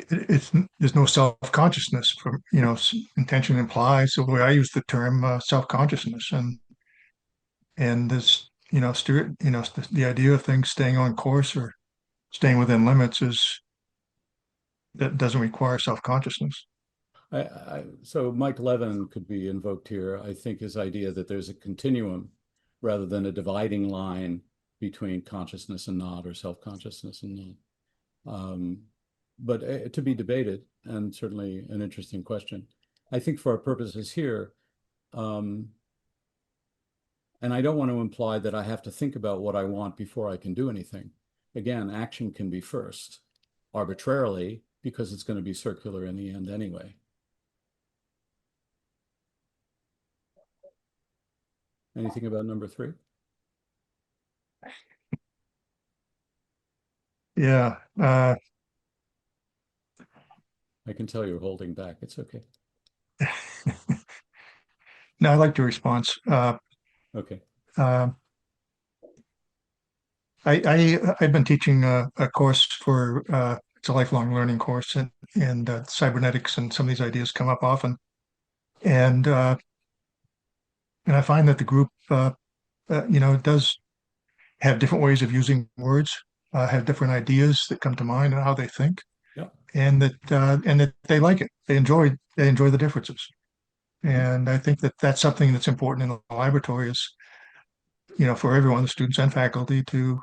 There's no self-consciousness from, intention implies, so the way I use the term, self-consciousness, and this, the idea of things staying on course or staying within limits that doesn't require self-consciousness. So Mike Levin could be invoked here. I think his idea that there's a continuum rather than a dividing line between consciousness and not, or self-consciousness and not. But to be debated, and certainly an interesting question. I think for our purposes here, and I don't want to imply that I have to think about what I want before I can do anything. Again, action can be first, arbitrarily, because it's going to be circular in the end anyway. Anything about number 3? Yeah. I can tell you're holding back. It's okay. No, I like your response. Okay. I've been teaching a course for it's a lifelong learning course, and cybernetics and some of these ideas come up often, and I find that the group does have different ways of using words, have different ideas that come to mind and how they think, Yeah. and that they like it. They enjoy the differences, and I think that that's something that's important in the laboratory is, for everyone, the students and faculty, to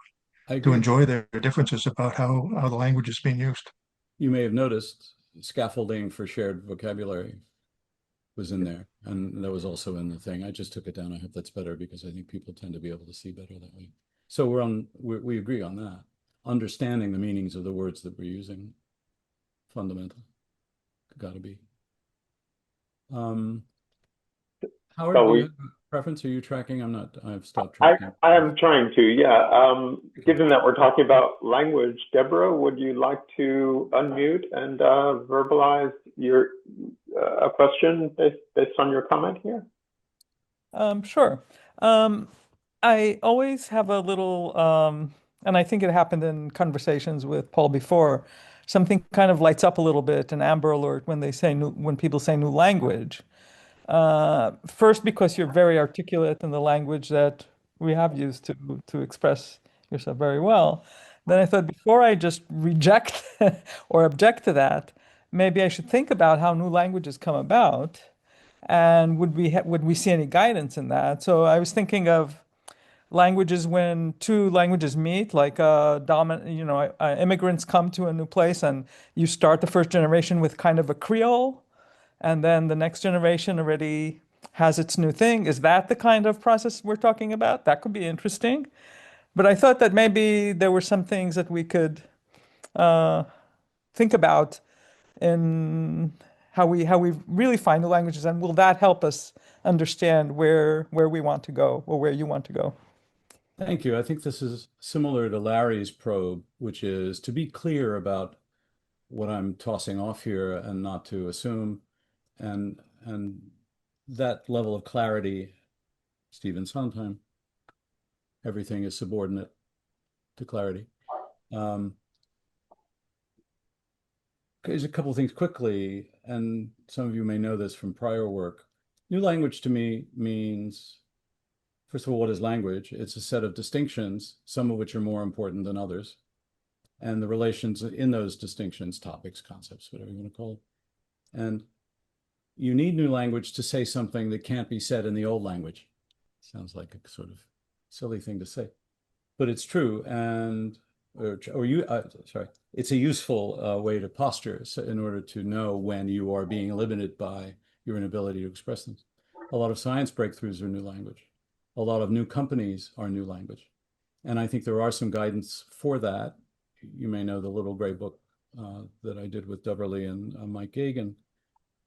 enjoy their differences about how the language is being used. You may have noticed scaffolding for shared vocabulary was in there, and that was also in the thing. I just took it down. I hope that's better because I think people tend to be able to see better that way. So we agree on that. Understanding the meanings of the words that we're using, fundamental, got to be. Howard, do you have a preference? Are you tracking? I've stopped tracking. I am trying to, yeah. Given that we're talking about language, Deborah, would you like to unmute and verbalize a question based on your comment here? Sure. I always have a little, and I think it happened in conversations with Paul before, something kind of lights up a little bit, an amber alert when people say new language. First, because you're very articulate in the language that we have used to express yourself very well. Then I thought, before I just reject or object to that, maybe I should think about how new languages come about, and would we see any guidance in that? So I was thinking of languages when two languages meet, like immigrants come to a new place, and you start the first generation with kind of a Creole, and then the next generation already has its new thing. Is that the kind of process we're talking about? That could be interesting. But I thought that maybe there were some things that we could think about in how we really find new languages, and will that help us understand where we want to go, or where you want to go? Thank you. I think this is similar to Larry's probe, which is to be clear about what I'm tossing off here and not to assume. And that level of clarity, Stephen Sondheim, everything is subordinate to clarity. There's a couple of things quickly, and some of you may know this from prior work. New language to me means, first of all, what is language? It's a set of distinctions, some of which are more important than others, and the relations in those distinctions, topics, concepts, whatever you want to call it. And you need new language to say something that can't be said in the old language. Sounds like a sort of silly thing to say, but it's true. And it's a useful way to posture in order to know when you are being limited by your inability to express things. A lot of science breakthroughs are new language. A lot of new companies are new language. And I think there are some guidance for that. You may know the little gray book that I did with Duberly and Mike Gagan,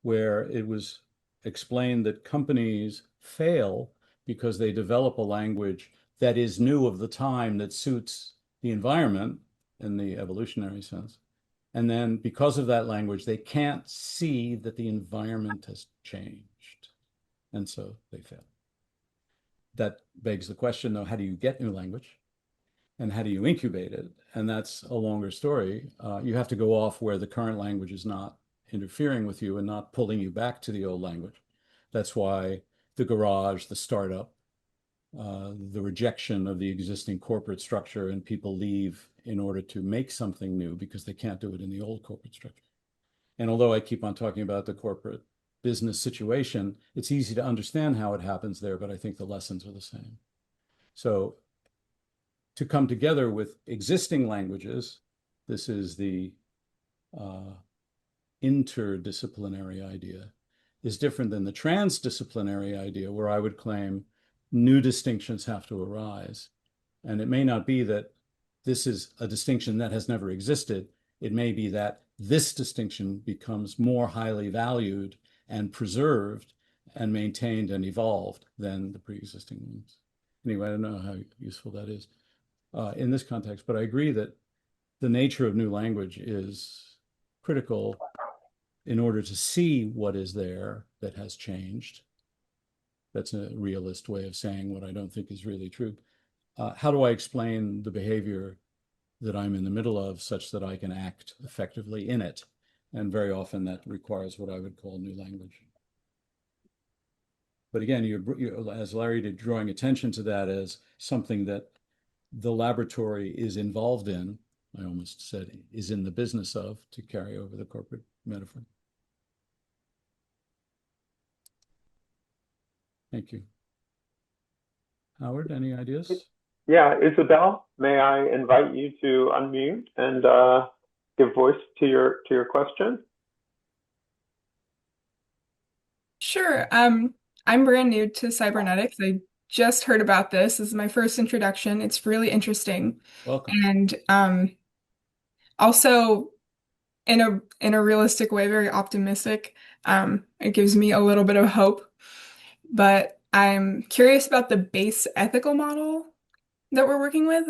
where it was explained that companies fail because they develop a language that is new of the time, that suits the environment in the evolutionary sense. And then because of that language, they can't see that the environment has changed. And so they fail. That begs the question, though, how do you get new language? And how do you incubate it? And that's a longer story. You have to go off where the current language is not interfering with you and not pulling you back to the old language. That's why the garage, the startup, the rejection of the existing corporate structure, and people leave in order to make something new because they can't do it in the old corporate structure. And although I keep on talking about the corporate business situation, it's easy to understand how it happens there, but I think the lessons are the same. So to come together with existing languages, this is the interdisciplinary idea, is different than the transdisciplinary idea, where I would claim new distinctions have to arise. And it may not be that this is a distinction that has never existed. It may be that this distinction becomes more highly valued and preserved and maintained and evolved than the pre-existing ones. Anyway, I don't know how useful that is in this context, but I agree that the nature of new language is critical in order to see what is there that has changed. That's a realist way of saying what I don't think is really true. How do I explain the behavior that I'm in the middle of such that I can act effectively in it? And very often that requires what I would call new language. But again, you're, as Larry did, drawing attention to that as something that the laboratory is involved in, I almost said is in the business of, to carry over the corporate metaphor. Thank you. Howard, any ideas? Yeah, Isabel, may I invite you to unmute and give voice to your question? Sure. I'm brand new to cybernetics. I just heard about this. This is my first introduction. It's really interesting. Welcome. And also in a realistic way, very optimistic. It gives me a little bit of hope. But I'm curious about the base ethical model that we're working with.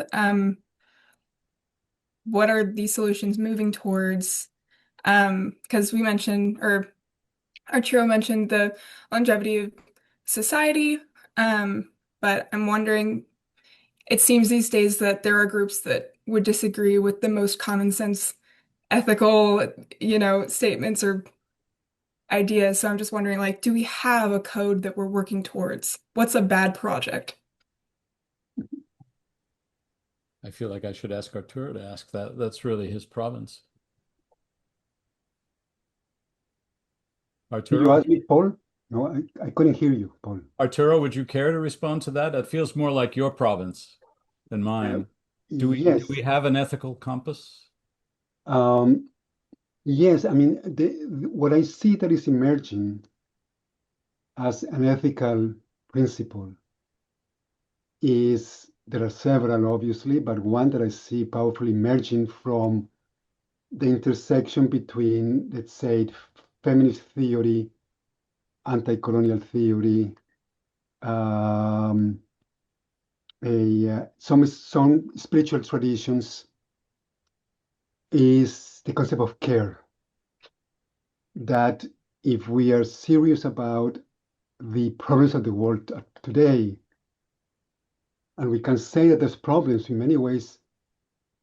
What are these solutions moving towards? Because we mentioned, or Arturo mentioned the longevity of society, but I'm wondering, it seems these days that there are groups that would disagree with the most common sense ethical, statements or ideas. So I'm just wondering, like, do we have a code that we're working towards? What's a bad project? I feel like I should ask Arturo to ask that. That's really his province. Arturo? You asked me, Paul? No, I couldn't hear you, Paul. Arturo, would you care to respond to that? It feels more like your province than mine. Do we have an ethical compass? Yes, I mean, what I see that is emerging as an ethical principle is, there are several obviously, but one that I see powerfully emerging from the intersection between, let's say, feminist theory, anti-colonial theory, some spiritual traditions, is the concept of care. That if we are serious about the problems of the world today, and we can say that those problems in many ways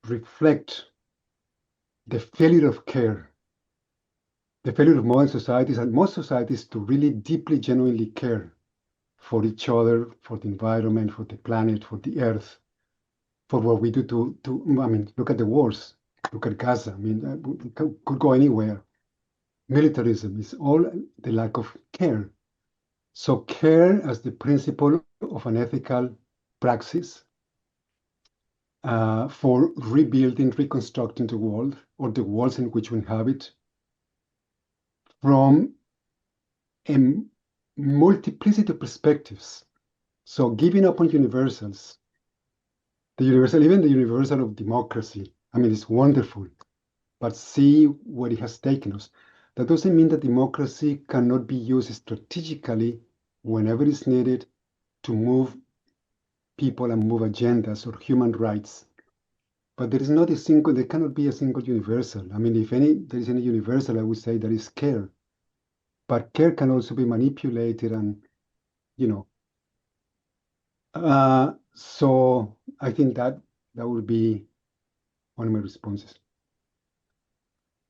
reflect the failure of care, the failure of modern societies and most societies to really deeply, genuinely care for each other, for the environment, for the planet, for the earth, for what we do I mean, look at the wars, look at Gaza. I mean, we could go anywhere. Militarism is all the lack of care. So care as the principle of an ethical praxis for rebuilding, reconstructing the world or the worlds in which we inhabit from a multiplicity of perspectives. So giving up on universals, even the universal of democracy, I mean, it's wonderful, but see where it has taken us. That doesn't mean that democracy cannot be used strategically whenever it's needed to move people and move agendas or human rights. But there cannot be a single universal. I mean, if there is any universal, I would say that is care. But care can also be manipulated and, so I think that would be one of my responses.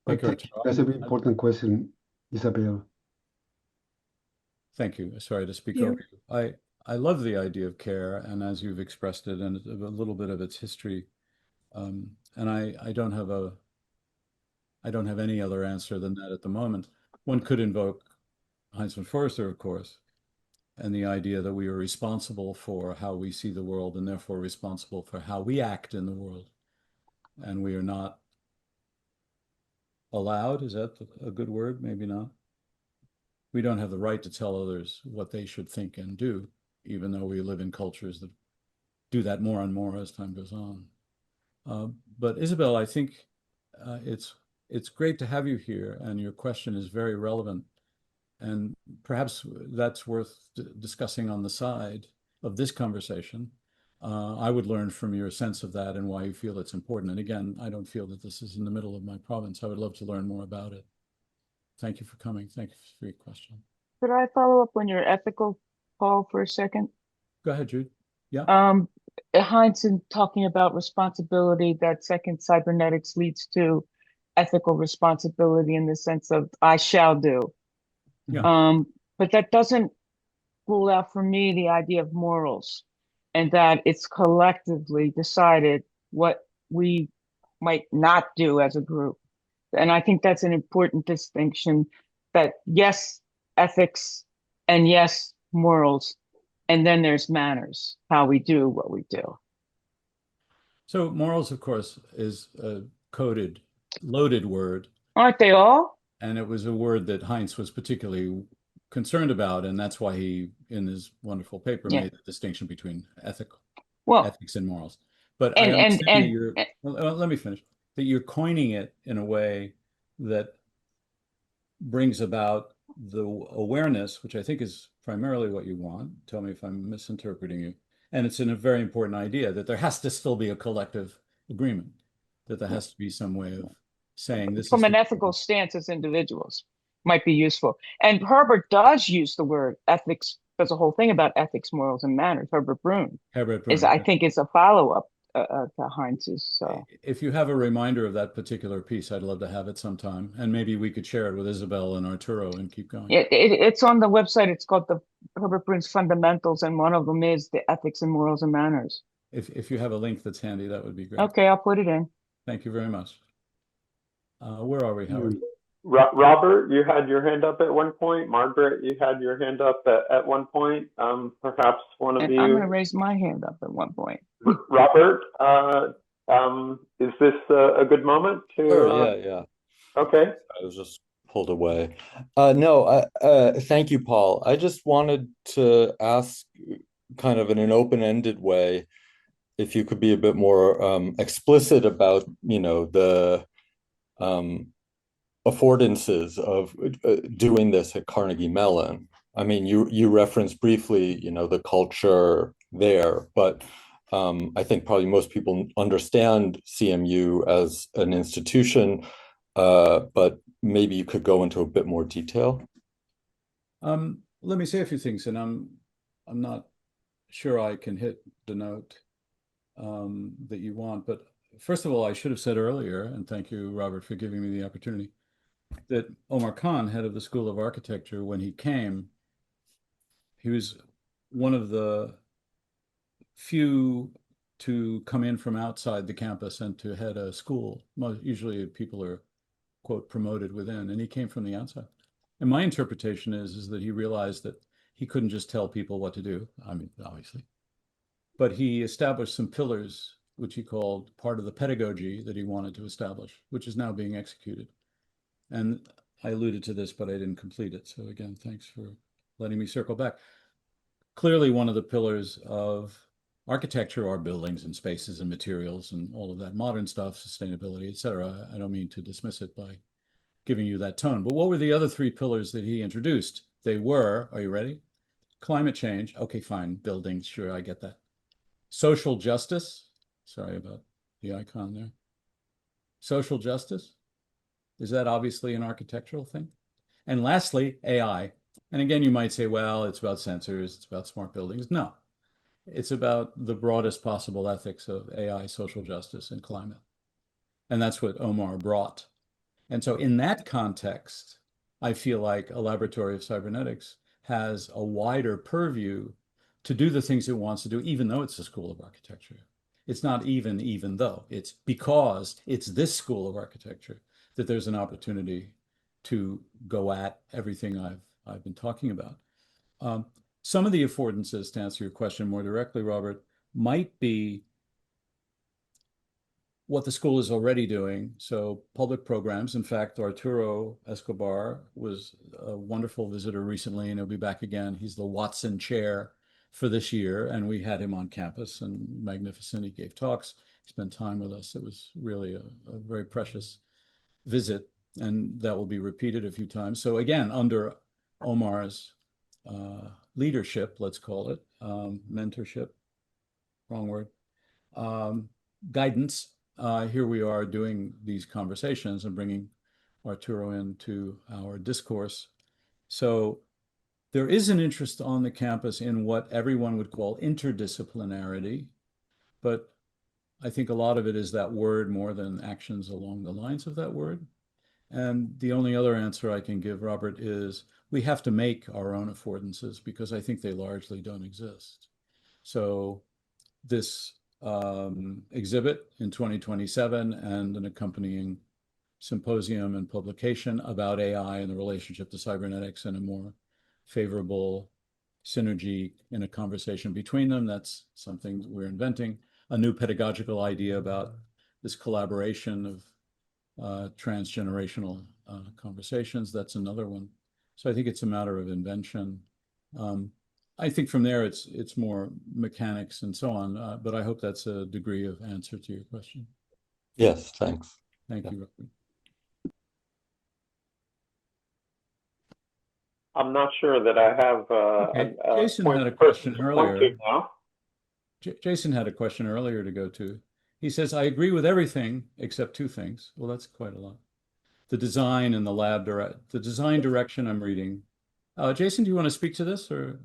But that's a very important question, Isabel. Thank you. Sorry to speak Yeah. over you. I love the idea of care, and as you've expressed it, and a little bit of its history. And I don't have any other answer than that at the moment. One could invoke Heinz von Foerster, of course, and the idea that we are responsible for how we see the world and therefore responsible for how we act in the world. And we are not allowed, is that a good word? Maybe not. We don't have the right to tell others what they should think and do, even though we live in cultures that do that more and more as time goes on. But Isabel, I think it's great to have you here, and your question is very relevant. And perhaps that's worth discussing on the side of this conversation. I would learn from your sense of that and why you feel it's important. And again, I don't feel that this is in the middle of my province. I would love to learn more about it. Thank you for coming. Thank you for your question. Could I follow up on your ethical, Paul, for a second? Go ahead, Jude. Yeah. Heinz, in talking about responsibility, that second cybernetics leads to ethical responsibility in the sense of I shall do. Yeah. But that doesn't rule out for me the idea of morals, and that it's collectively decided what we might not do as a group. And I think that's an important distinction, that yes, ethics, and yes, morals, and then there's manners, how we do what we do. So morals, of course, is a coded, loaded word. Aren't they all? And it was a word that Heinz was particularly concerned about, and that's why he, in his wonderful paper, made the distinction between ethics and morals. But I understand let me finish. That you're coining it in a way that brings about the awareness, which I think is primarily what you want. Tell me if I'm misinterpreting you. And it's a very important idea that there has to still be a collective agreement, that there has to be some way of saying this from an ethical stance as individuals might be useful. And Herbert does use the word ethics. There's a whole thing about ethics, morals, and manners. Herbert Brun I think is a follow-up to Heinz's. So if you have a reminder of that particular piece, I'd love to have it sometime, and maybe we could share it with Isabel and Arturo and keep going. It's on the website. It's called the Herbert Brun's Fundamentals, and one of them is the ethics and morals and manners. If you have a link that's handy, that would be great. Okay, I'll put it in. Thank you very much. Where are we, Howard? Robert, you had your hand up at one point. Margaret, you had your hand up at one point. Perhaps one of you. I'm going to raise my hand up at one point. Robert, is this a good moment to? Sure, yeah. Okay. I was just pulled away. No, thank you, Paul. I just wanted to ask, kind of in an open-ended way, if you could be a bit more explicit about, the affordances of doing this at Carnegie Mellon. I mean, you referenced briefly, the culture there, but I think probably most people understand CMU as an institution, but maybe you could go into a bit more detail. Let me say a few things, and I'm not sure I can hit the note that you want, but first of all, I should have said earlier, and thank you, Robert, for giving me the opportunity, that Omar Khan, head of the School of Architecture, when he came, he was one of the few to come in from outside the campus and to head a school. Usually people are, quote, promoted within, and he came from the outside. And my interpretation is that he realized that he couldn't just tell people what to do, I mean, obviously, but he established some pillars which he called part of the pedagogy that he wanted to establish, which is now being executed. And I alluded to this, but I didn't complete it. So again, thanks for letting me circle back. Clearly, one of the pillars of architecture are buildings and spaces and materials and all of that modern stuff, sustainability, et cetera. I don't mean to dismiss it by giving you that tone. But what were the other three pillars that he introduced? They were, are you ready? Climate change. Okay, fine. Buildings. Sure, I get that. Social justice. Sorry about the icon there. Social justice. Is that obviously an architectural thing? And lastly, AI. And again, you might say, well, it's about sensors, it's about smart buildings. No, it's about the broadest possible ethics of AI, social justice, and climate. And that's what Omar brought. And so in that context, I feel like a laboratory of cybernetics has a wider purview to do the things it wants to do, even though it's a school of architecture. It's not even though, it's because it's this school of architecture that there's an opportunity to go at everything I've been talking about. Some of the affordances, to answer your question more directly, Robert, might be what the school is already doing. So public programs. In fact, Arturo Escobar was a wonderful visitor recently, and he'll be back again. He's the Watson Chair for this year, and we had him on campus, and magnificent. He gave talks, spent time with us. It was really a very precious visit, and that will be repeated a few times. So again, under Omar's leadership, let's call it, mentorship, wrong word, guidance, here we are doing these conversations and bringing Arturo into our discourse. So there is an interest on the campus in what everyone would call interdisciplinarity, but I think a lot of it is that word more than actions along the lines of that word. And the only other answer I can give, Robert, is we have to make our own affordances because I think they largely don't exist. So this exhibit in 2027 and an accompanying symposium and publication about AI and the relationship to cybernetics and a more favorable synergy in a conversation between them. That's something that we're inventing. A new pedagogical idea about this collaboration of transgenerational conversations. That's another one. So I think it's a matter of invention. I think from there it's more mechanics and so on, but I hope that's a degree of answer to your question. Yes, thanks. Thank you, Robert. I'm not sure that I have Okay. Jason had a question earlier. Now. Jason had a question earlier to go to. He says, I agree with everything except two things. Well, that's quite a lot. The design and the lab the design direction I'm reading. Jason, do you want to speak to this, or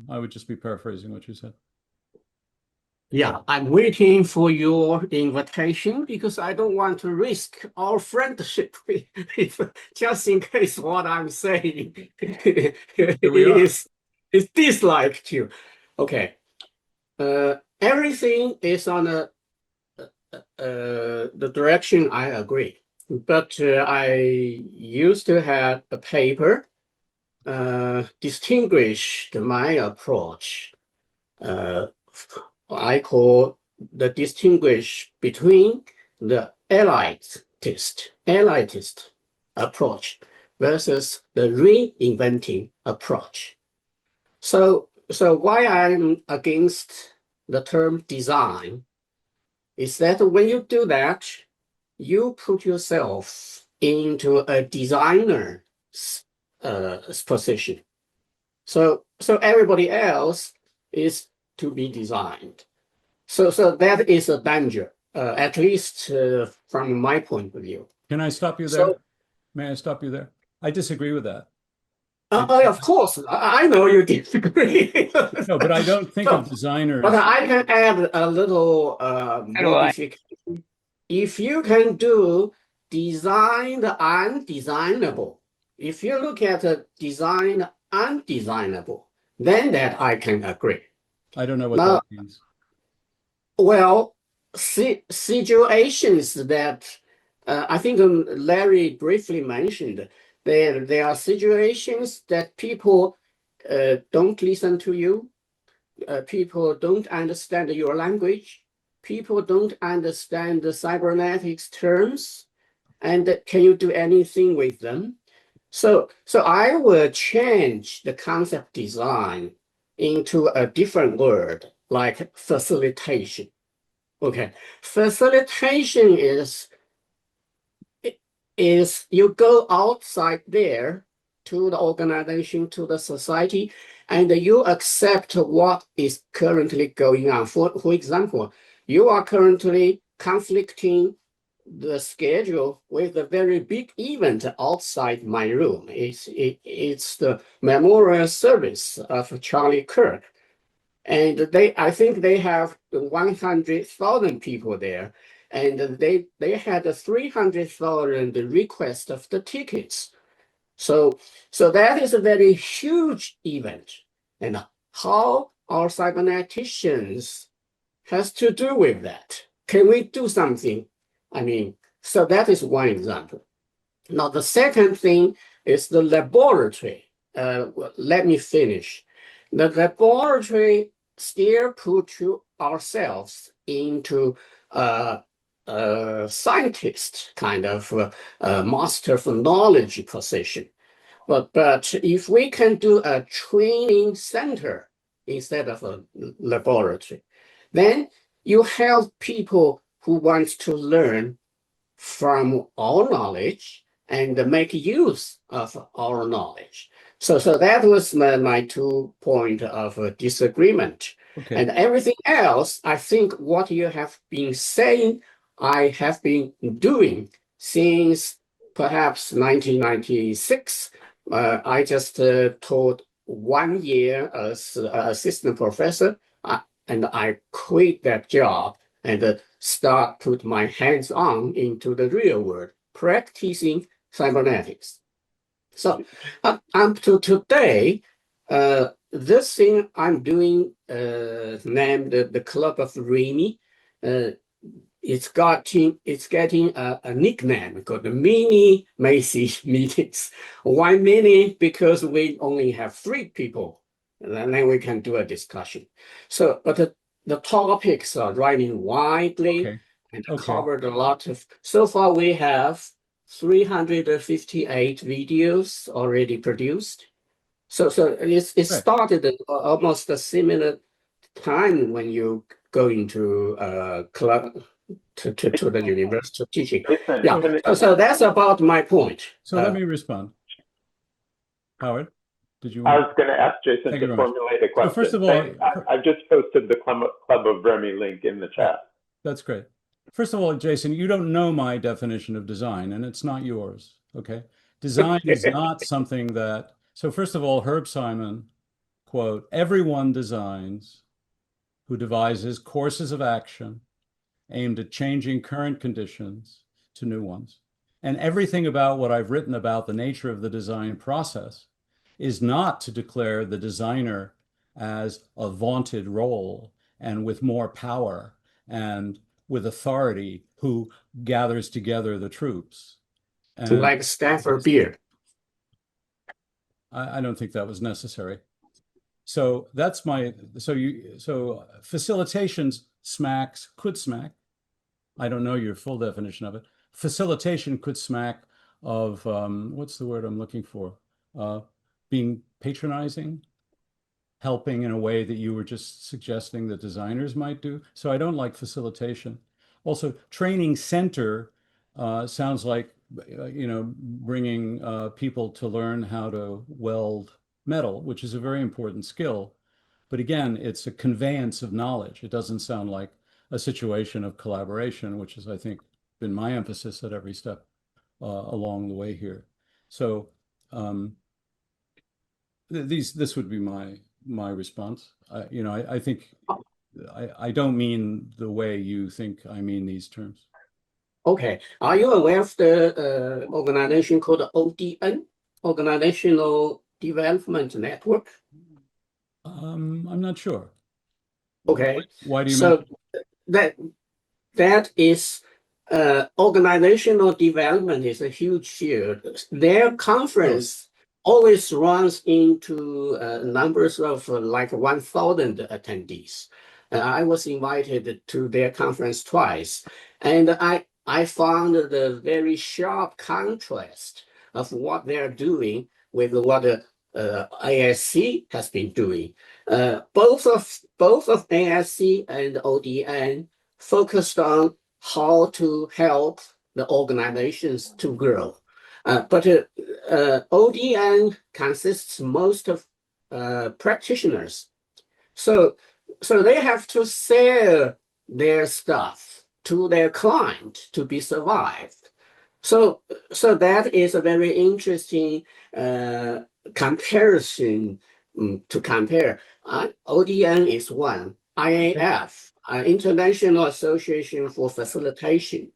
I would just be paraphrasing what you said? Yeah, I'm waiting for your invitation because I don't want to risk our friendship if just in case what I'm saying is disliked you. Okay. Everything is on the direction I agree. But I used to have a paper distinguished my approach. I call the distinguish between the elitist approach versus the reinventing approach. So why I'm against the term design is that when you do that, you put yourself into a designer's position. So everybody else is to be designed. So that is a danger, at least from my point of view. Can I stop you there? May I stop you there? I disagree with that. Of course, I know you disagree. No, but I don't think of designers. But I can add a little modification. If you can do designed undesignable, if you look at design undesignable, then that I can agree. I don't know what that means. Well, situations that I think Larry briefly mentioned, there are situations that people don't listen to you, people don't understand your language, people don't understand the cybernetics terms, and can you do anything with them? So I will change the concept design into a different word, like facilitation. Okay, facilitation is you go outside there to the organization, to the society, and you accept what is currently going on. For example, you are currently conflicting the schedule with a very big event outside my room. It's the memorial service of Charlie Kirk. And I think they have 100,000 people there. And they had 300,000 requests of the tickets. So that is a very huge event. And how our cyberneticians has to do with that? Can we do something? I mean, so that is one example. Now, the second thing is the laboratory. Let me finish. The laboratory still put ourselves into scientist kind of master of knowledge position. But if we can do a training center instead of a laboratory, then you help people who want to learn from our knowledge and make use of our knowledge. So that was my 2 point of disagreement. Okay. And everything else, I think what you have been saying, I have been doing since perhaps 1996. I just taught 1 year as assistant professor, and I quit that job and start put my hands on into the real world, practicing cybernetics. So up to today, this thing I'm doing, named the Club of Remy, it's getting a nickname called the Mini Macy Meetings. Why mini? Because we only have 3 people, and then we can do a discussion. So, but the topics are running widely and covered a lot of. So far, we have 358 videos already produced. So it started at almost a similar time when you go into club to the university teaching. Yeah. So that's about my point. So let me respond. Howard, did you? I was going to ask Jason to formulate a question. So first of all, I've just posted the Club of Remy link in the chat. That's great. First of all, Jason, you don't know my definition of design, and it's not yours. Okay, design is not something that. So first of all, Herb Simon, quote, "Everyone designs who devises courses of action aimed at changing current conditions to new ones. And everything about what I've written about the nature of the design process is not to declare the designer as a vaunted role and with more power and with authority who gathers together the troops." And like Stafford Beer. I don't think that was necessary. So that's so facilitations could smack. I don't know your full definition of it. Facilitation could smack of, what's the word I'm looking for? Being patronizing, helping in a way that you were just suggesting that designers might do. So I don't like facilitation. Also, training center sounds like, bringing people to learn how to weld metal, which is a very important skill. But again, it's a conveyance of knowledge. It doesn't sound like a situation of collaboration, which is, I think, been my emphasis at every step along the way here. So this would be my response. I think I don't mean the way you think I mean these terms. Okay. Are you aware of the organization called ODN, Organizational Development Network? I'm not sure. Okay. Why do you mention that is organizational development is a huge field. Their conference always runs into numbers of like 1,000 attendees. I was invited to their conference twice, and I found the very sharp contrast of what they're doing with what ASC has been doing. Both of ASC and ODN focused on how to help the organizations to grow. But ODN consists most of practitioners. So they have to sell their stuff to their client to be survived. So that is a very interesting comparison to compare. ODN is one. IAF, International Association for Facilitation,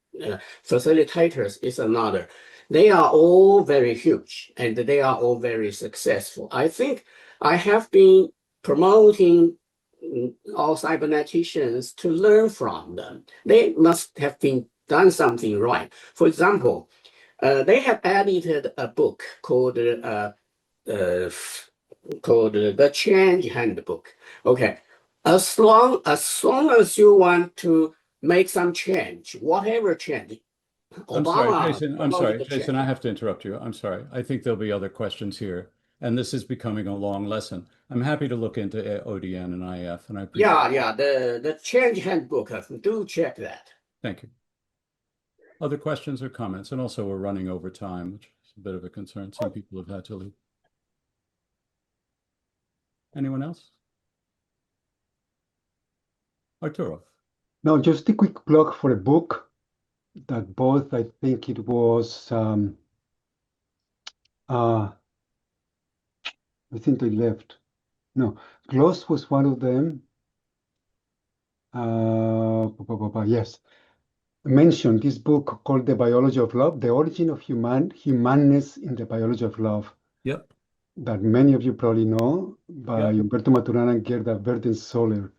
Facilitators is another. They are all very huge and they are all very successful. I think I have been promoting all cyberneticians to learn from them. They must have been done something right. For example, they have edited a book called The Change Handbook. Okay, as long as you want to make some change, whatever change. I'm sorry, Obama Jason. I'm sorry, Jason. I have to interrupt you. I'm sorry. I think there'll be other questions here, and this is becoming a long lesson. I'm happy to look into ODN and IF, and I appreciate the Change Handbook. Do check that. Thank you. Other questions or comments? And also, we're running over time, which is a bit of a concern. Some people have had to leave. Anyone else? Arturo. No, just a quick plug for a book that both, I think it was, I think they left. No, Gloss was one of them. Yes, mentioned this book called The Biology of Love, The Origin of Humanness in the Biology of Love. Yep. That many of you probably know, by Umberto Maturana and Gerda Verden-Soler.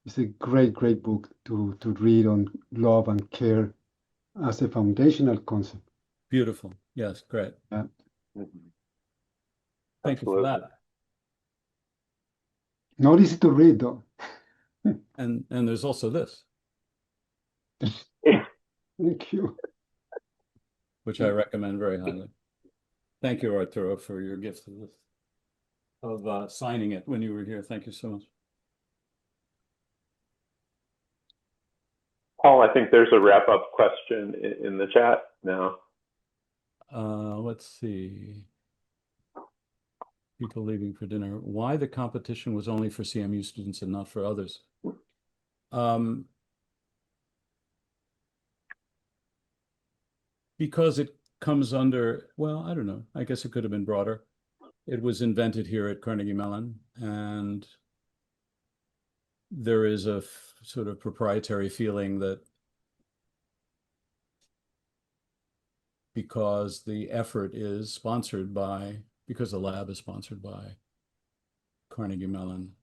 It's a great, great book to read on love and care as a foundational concept. Beautiful. Yes, great. Yeah. Thank you for that. Not easy to read, though. And there's also this. Thank you. Which I recommend very highly. Thank you, Arturo, for your gift of this, of signing it when you were here. Thank you so much. Paul, I think there's a wrap-up question in the chat now. Let's see. People leaving for dinner. Why the competition was only for CMU students and not for others? Because it comes under, well, I don't know. I guess it could have been broader. It was invented here at Carnegie Mellon, and there is a sort of proprietary feeling that because the effort is sponsored by, because the lab is sponsored by Carnegie Mellon,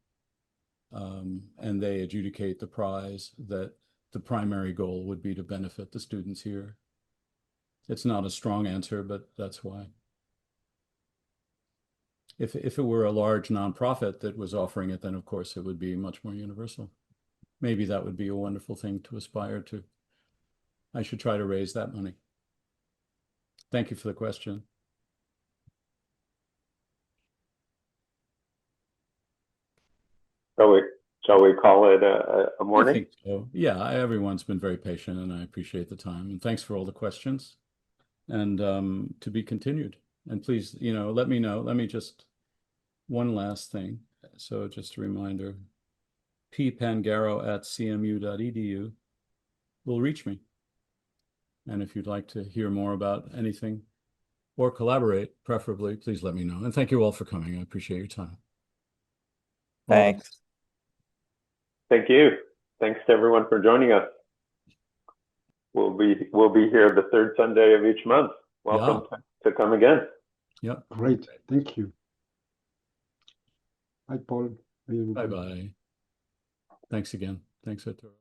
and they adjudicate the prize, that the primary goal would be to benefit the students here. It's not a strong answer, but that's why. If it were a large nonprofit that was offering it, then of course it would be much more universal. Maybe that would be a wonderful thing to aspire to. I should try to raise that money. Thank you for the question. Shall we call it a morning? I think so. Yeah, everyone's been very patient, and I appreciate the time. And thanks for all the questions. And to be continued. And please, let me know. Let me just, one last thing. So just a reminder, ppangaro@cmu.edu will reach me. And if you'd like to hear more about anything or collaborate, preferably, please let me know. And thank you all for coming. I appreciate your time. Thanks. Thank you. Thanks to everyone for joining us. We'll be here the third Sunday of each month. Welcome to come again. Yeah. Great. Thank you. Hi, Paul. Bye-bye. Thanks again. Thanks, Arturo.